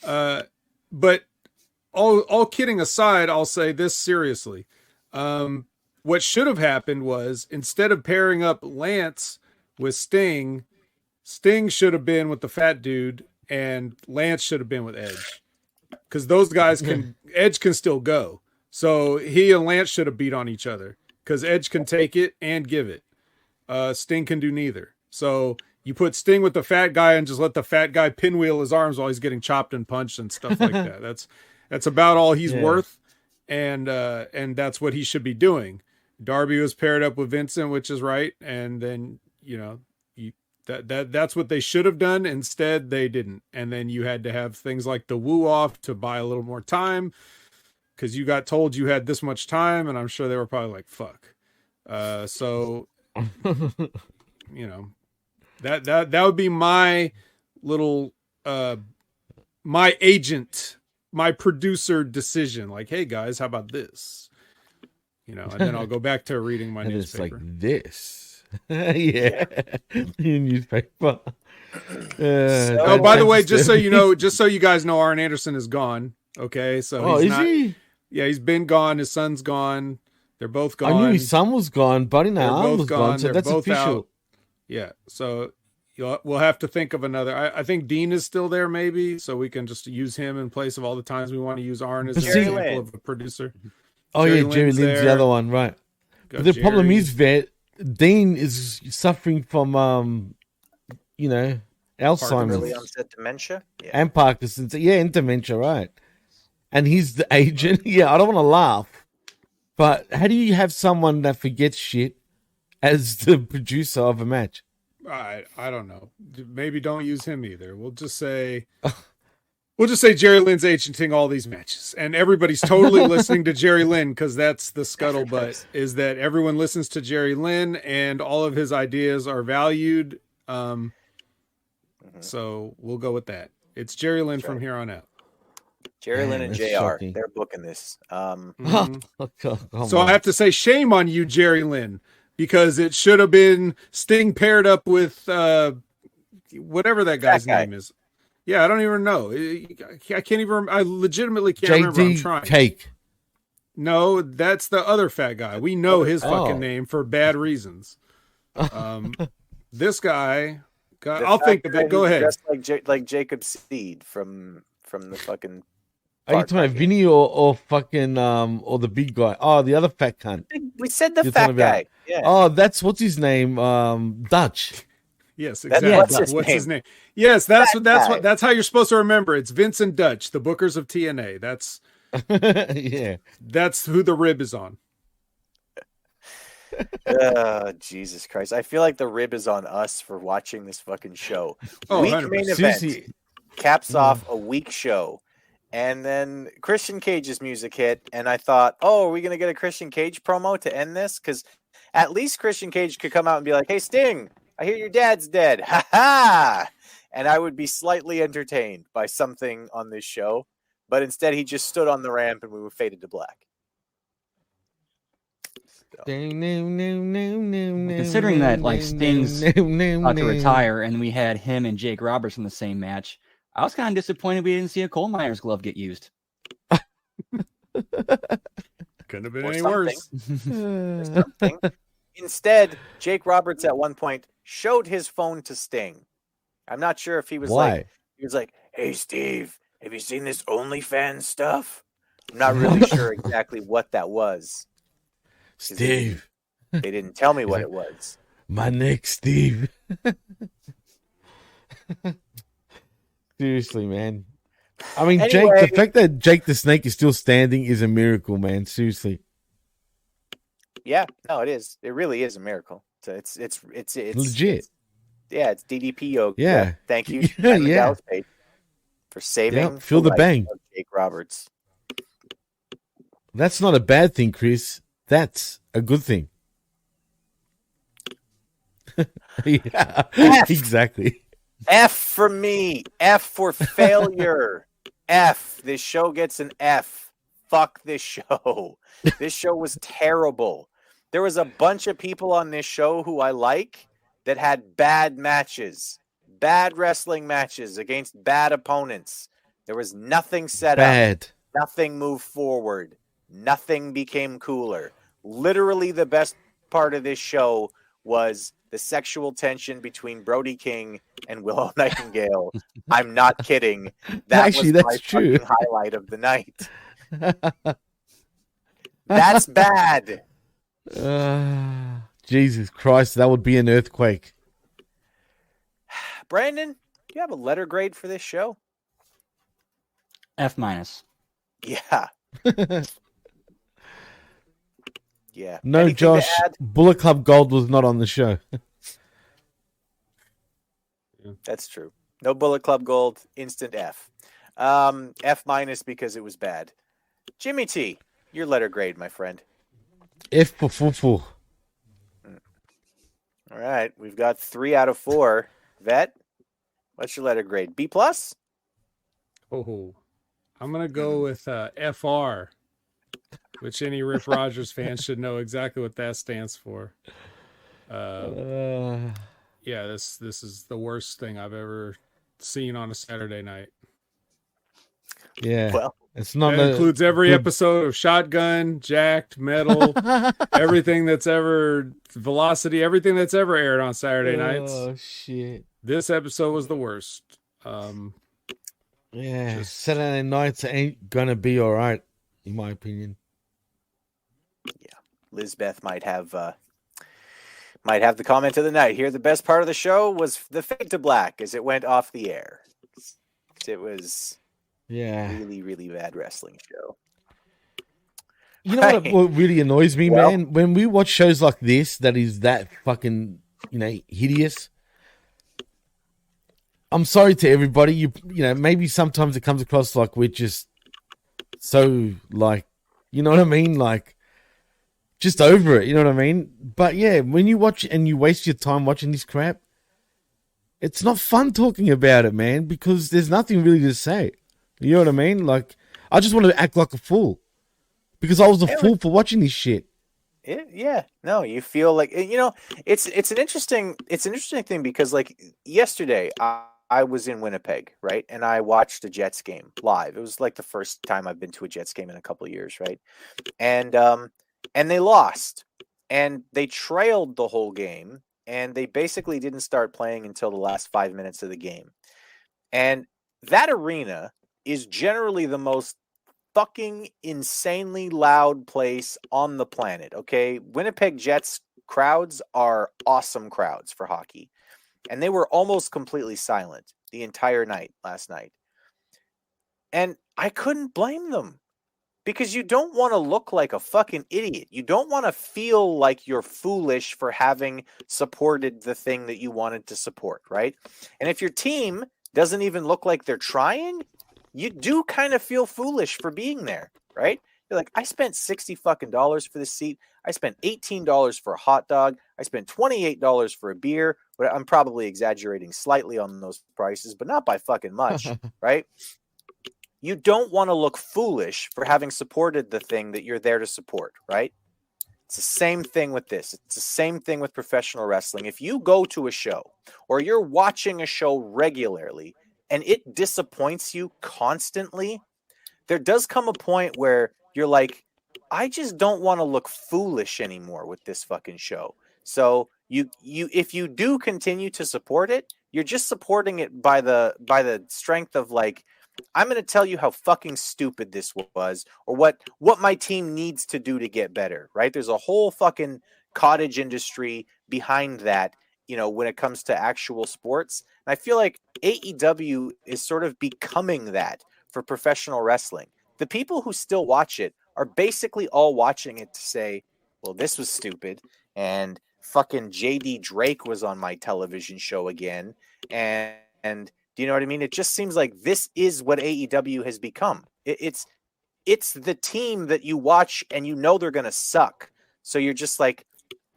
But all kidding aside, I'll say this seriously. What should have happened was, instead of pairing up Lance with Sting should have been with the fat dude, and Lance should have been with Edge because those guys can. Edge can still go, so he and Lance should have beat on each other because Edge can take it and give it. Sting can do neither. So you put Sting with the fat guy and just let the fat guy pinwheel his arms while he's getting chopped and punched and stuff like that. That's about all he's worth, and that's what he should be doing. Darby was paired up with Vincent, which is right, and then that's what they should have done. Instead, they didn't, and then you had to have things like the woo off to buy a little more time because you got told you had this much time, and I'm sure they were probably like, "Fuck." So that would be my little my agent, my producer decision. Like, hey guys, how about this? And then I'll go back to reading my newspaper. It's like this. Yeah. Newspaper. By the way, just so you guys know, Arn Anderson is gone. Okay. So he's not, he? Yeah, he's been gone. His son's gone. They're both gone. I knew his son was gone. Buddy now was gone. So that's official. Out. Yeah. So we'll have to think of another. I think Dean is still there, maybe, so we can just use him in place of all the times we want to use Arn as an example of a producer. Oh, Jerry Lynn's the other one, right? But the problem is that Dean is suffering from, Alzheimer's. Early onset dementia? Yeah. And Parkinson's. Yeah, and dementia, right. And he's the agent. Yeah, I don't want to laugh. But how do you have someone that forgets shit as the producer of a match? I don't know. Maybe don't use him either. We'll just say Jerry Lynn's agenting all these matches, and everybody's totally listening to Jerry Lynn because that's the scuttlebutt, is that everyone listens to Jerry Lynn and all of his ideas are valued. So we'll go with that. It's Jerry Lynn from here on out. Jerry Lynn and JR, shocking. They're booking this. So I have to say shame on you, Jerry Lynn, because it should have been Sting paired up with whatever that guy's name is. Yeah, I don't even know. I can't even. I legitimately can't remember. I'm trying. Cake. No, that's the other fat guy. We know his fucking name for bad reasons. This guy. I'll think of it. Go ahead. Just like Jacob Seed from the fucking. Are you talking about Vinny or fucking or the big guy? Oh, the other fat cunt. We said the fat guy. Yeah. Oh, that's what's his name? Dutch. Yes, exactly. What's his name? Yes, that's how you're supposed to remember. It's Vincent Dutch, the bookers of TNA. That's yeah. That's who the rib is on. Jesus Christ. I feel like the rib is on us for watching this fucking show. Week 100%. Main event caps off a week show. And then Christian Cage's music hit, and I thought, are we going to get a Christian Cage promo to end this? Because at least Christian Cage could come out and be like, hey, Sting, I hear your dad's dead. Ha ha! And I would be slightly entertained by something on this show. But instead, he just stood on the ramp and we were faded to black. So. Considering that, like, Sting's about to retire and we had him and Jake Roberts in the same match, I was kind of disappointed we didn't see a Coal Miner's glove get used. Couldn't have been any worse. Instead, Jake Roberts at one point showed his phone to Sting. I'm not sure if he was like, hey, Steve, have you seen this OnlyFans stuff? I'm not really sure exactly what that was. Steve. They didn't tell me what it was. My neck, Steve. Seriously, man. I mean, anyway, Jake, the fact that Jake the Snake is still standing is a miracle, man. Seriously. Yeah, no, it is. It really is a miracle. It's legit. It's DDP yoga. Yeah. Thank you, yeah. for saving. Feel the bang, Jake Roberts. That's not a bad thing, Chris. That's a good thing. Yeah, exactly. F for me. F for failure. F. This show gets an F. Fuck this show. This show was terrible. There was a bunch of people on this show who I like that had bad matches, bad wrestling matches against bad opponents. There was nothing set up. Nothing moved forward. Nothing became cooler. Literally the best part of this show was the sexual tension between Brody King and Willow Nightingale. I'm not kidding. That Actually, was that's my true. fucking highlight of the night. That's bad. Jesus Christ, that would be an earthquake. Brandon, do you have a letter grade for this show? F-. Yeah. Yeah. No, Anything to Josh, add? Bullet Club Gold was not on the show. That's true. No Bullet Club Gold, instant F. F- because it was bad. Jimmy T, your letter grade, my friend. F for fufu. All right, we've got 3 out of 4. Vet, what's your letter grade? B+? Oh, I'm gonna go with FR, which any Rip Rogers fan should know exactly what that stands for. Yeah, this is the worst thing I've ever seen on a Saturday night. Yeah, well, it's not. That includes every episode of Shotgun, Jacked, Metal, everything that's ever Velocity, everything that's ever aired on Saturday nights. Oh shit! This episode was the worst. Yeah, Saturday nights ain't gonna be all right, in my opinion. Yeah, Lizbeth might have the comment of the night here. The best part of the show was the fade to black as it went off the air. It was really, really bad wrestling show. You know what really annoys me, man? When we watch shows like this that is that fucking, hideous. I'm sorry to everybody. You know, maybe sometimes it comes across like we're just so like, you know what I mean? Like, just over it, you know what I mean? But yeah, when you watch and you waste your time watching this crap, it's not fun talking about it, man, because there's nothing really to say. You know what I mean? Like, I just want to act like a fool because I was a fool for watching this shit. Yeah, no, you feel like, it's an interesting thing because like yesterday I was in Winnipeg, right? And I watched a Jets game live. It was like the first time I've been to a Jets game in a couple of years, right? And they lost and they trailed the whole game and they basically didn't start playing until the last 5 minutes of the game. And that arena is generally the most fucking insanely loud place on the planet, okay? Winnipeg Jets crowds are awesome crowds for hockey. And they were almost completely silent the entire night last night. And I couldn't blame them. Because you don't want to look like a fucking idiot. You don't want to feel like you're foolish for having supported the thing that you wanted to support, right? And if your team doesn't even look like they're trying, you do kind of feel foolish for being there, right? You're like, I spent $60 fucking for this seat. I spent $18 for a hot dog. I spent $28 for a beer. But I'm probably exaggerating slightly on those prices, but not by fucking much, right? You don't want to look foolish for having supported the thing that you're there to support, right? It's the same thing with this. It's the same thing with professional wrestling. If you go to a show or you're watching a show regularly and it disappoints you constantly, there does come a point where you're like, I just don't want to look foolish anymore with this fucking show. So if you do continue to support it, you're just supporting it by the strength of like, I'm going to tell you how fucking stupid this was or what my team needs to do to get better, right? There's a whole fucking cottage industry behind that, when it comes to actual sports. And I feel like AEW is sort of becoming that for professional wrestling. The people who still watch it are basically all watching it to say, well, this was stupid. And fucking JD Drake was on my television show again. And do you know what I mean? It just seems like this is what AEW has become. It's the team that you watch and they're going to suck. So you're just like,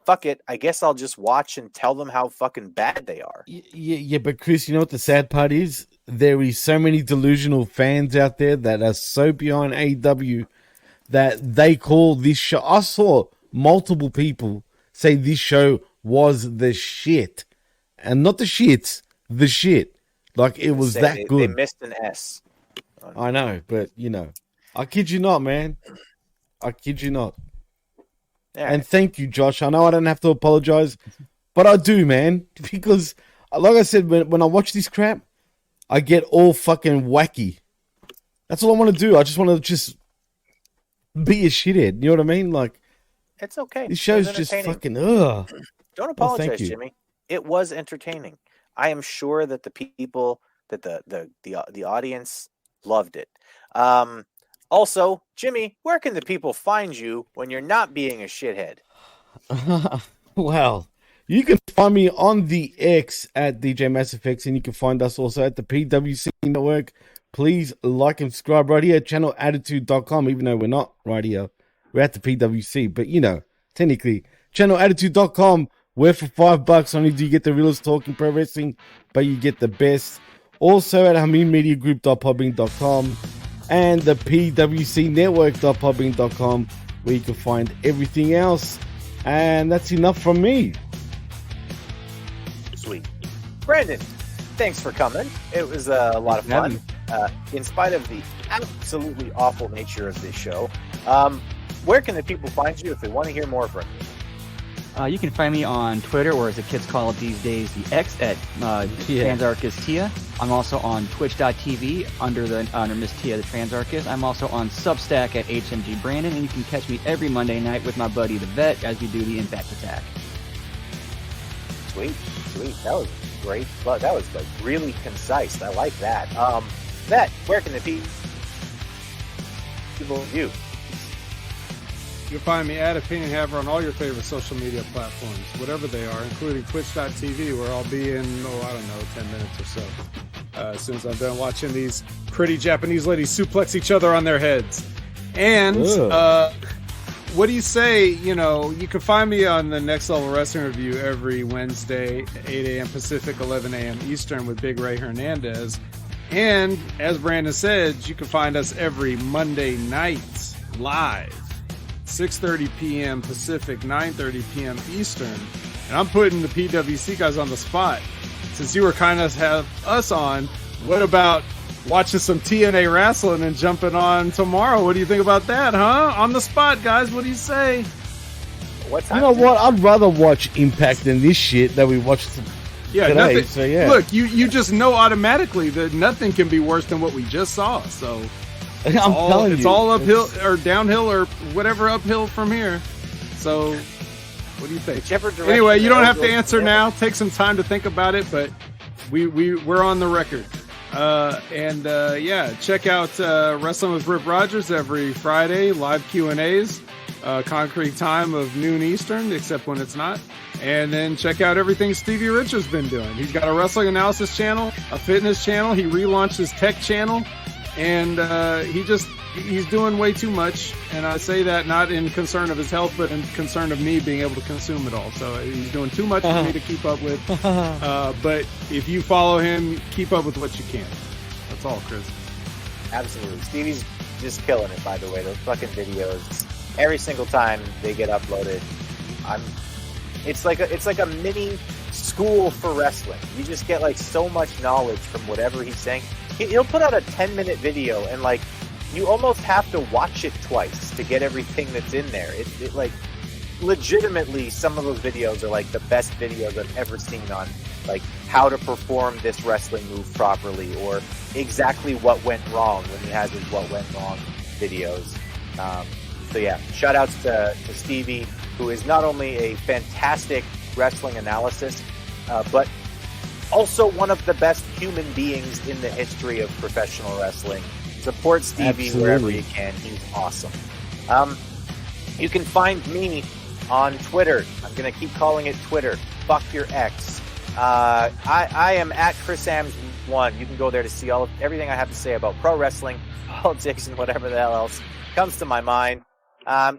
fuck it. I guess I'll just watch and tell them how fucking bad they are. Yeah, but Chris, you know what the sad part is? There is so many delusional fans out there that are so behind AEW that they call this show. I saw multiple people say this show was the shit. And not the shits, the shit. Like, it was that good. They missed an S. I know, but, I kid you not, man. I kid you not. Yeah. And thank you, Josh. I know I don't have to apologize, But I do, man, because like I said, when I watch this crap, I get all fucking wacky. That's all I want to do. I just want to just be a shithead. You know what I mean? Like, it's okay. This show's just fucking ugh. Don't apologize, Jimmy. It was entertaining. I am sure that the people, that the audience loved it. Also, Jimmy, where can the people find you when you're not being a shithead? Well, you can find me on the X at DJ MassFX, and you can find us also at the PWC Network. Please like and subscribe right here at channelattitude.com, even though we're not right here. We're at the PWC, but you know, technically, channelattitude.com, where for $5 only do you get the realest talking pro wrestling, but you get the best. Also at HameenMediaGroup.podbean.com and the PWCNetwork.podbean.com, where you can find everything else. And that's enough from me. Sweet. Brandon, thanks for coming. It was a lot of fun. In spite of the absolutely awful nature of this show, where can the people find you if they want to hear more from you? You can find me on Twitter, or as the kids call it these days, the X, at Transarchus Tia. I'm also on Twitch.tv under Miss Tia the Transarchus. I'm also on Substack at HMG Brandon, and you can catch me every Monday night with my buddy the Vet as we do the Impact Attack. Sweet. That was great. But that was like really concise. I like that. Vet, where can the people view? You can find me at Opinion Haver on all your favorite social media platforms, whatever they are, including Twitch.tv, where I'll be in, 10 minutes or so. As soon as I'm done watching these pretty Japanese ladies suplex each other on their heads. And what do you say, you can find me on the Next Level Wrestling Review every Wednesday, 8 a.m. Pacific, 11 a.m. Eastern with Big Ray Hernandez. And as Brandon said, you can find us every Monday night live. 6:30 p.m. Pacific, 9:30 p.m. Eastern. And I'm putting the PWC guys on the spot. Since you were kind of have us on, what about watching some TNA wrestling and jumping on tomorrow? What do you think about that, huh? On the spot, guys. What do you say? You know what? I'd rather watch Impact than this shit that we watched today. Nothing, so yeah. Look, you just know automatically that nothing can be worse than what we just saw. So it's all uphill or downhill or whatever uphill from here. So what do you think? Anyway, you don't have to answer now. Take some time to think about it, but we're on the record. Check out Wrestling with Rip Rogers every Friday, live Q&As, concrete time of noon Eastern, except when it's not. And then check out everything Stevie Richard's been doing. He's got a wrestling analysis channel, a fitness channel. He relaunched his tech channel, and he's doing way too much. And I say that not in concern of his health, but in concern of me being able to consume it all. So he's doing too much for me to keep up with. But if you follow him, keep up with what you can. That's all, Chris. Absolutely. Stevie's just killing it, by the way. Those fucking videos, every single time they get uploaded, it's like a mini school for wrestling. You just get like so much knowledge from whatever he's saying. He'll put out a 10-minute video, and like you almost have to watch it twice to get everything that's in there. It like legitimately, some of those videos are like the best videos I've ever seen on like how to perform this wrestling move properly, or exactly what went wrong when he has his what went wrong videos. So yeah, shout outs to Stevie, who is not only a fantastic wrestling analysis, but also one of the best human beings in the history of professional wrestling. Support Stevie wherever you can. He's awesome. You can find me on Twitter. I'm going to keep calling it Twitter. Fuck your ex. I am at Chris Ambs 1. You can go there to see everything I have to say about pro wrestling, politics, and whatever the hell else comes to my mind.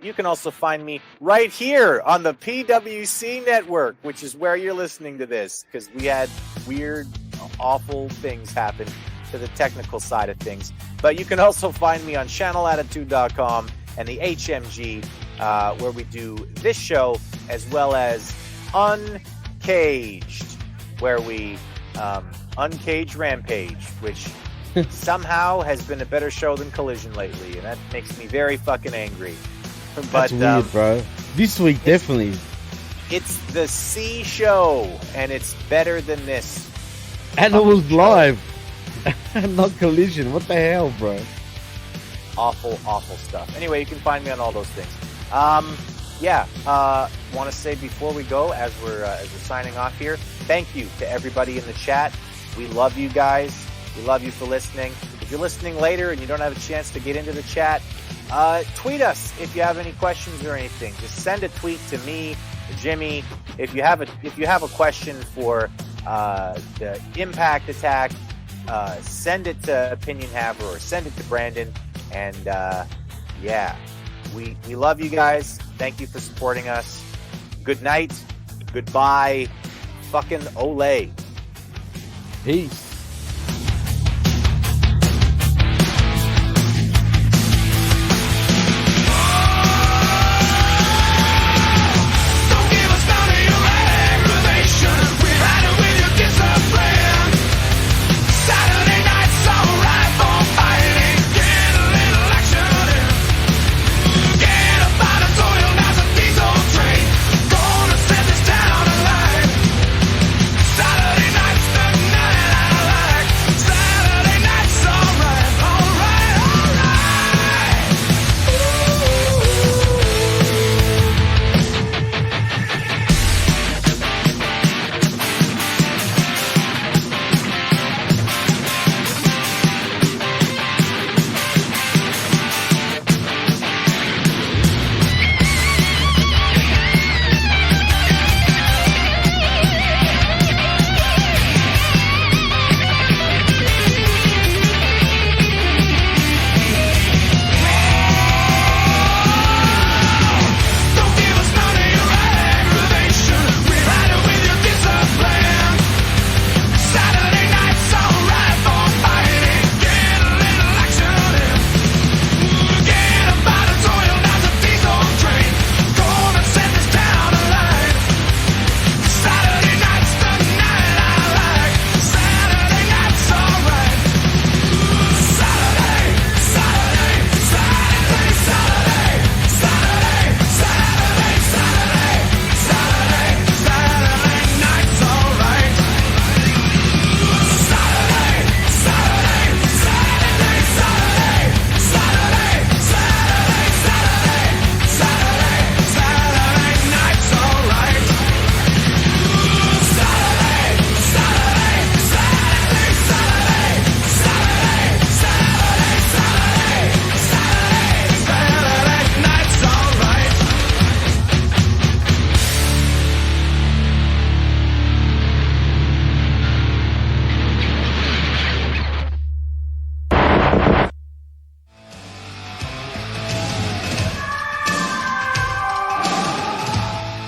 You can also find me right here on the PWC Network, which is where you're listening to this, because we had weird, awful things happen to the technical side of things. But you can also find me on channelattitude.com and the HMG, where we do this show, as well as Uncaged, where we uncage Rampage, which somehow has been a better show than Collision lately, and that makes me very fucking angry. That's weird, bro. This week, definitely. It's the C show, and it's better than this. And it was live. Not Collision. What the hell, bro? Awful stuff. Anyway, you can find me on all those things. Want to say before we go, as we're signing off here, thank you to everybody in the chat. We love you guys. We love you for listening. If you're listening later and you don't have a chance to get into the chat, tweet us if you have any questions or anything. Just send a tweet to me, Jimmy. If you have a question for the Impact Attack, send it to Opinion Haver or send it to Brandon. And we love you guys. Thank you for supporting us. Good night. Goodbye. Fucking Olay. Peace.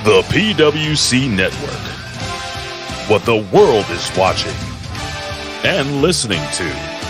The PWC Network. What the world is watching and listening to.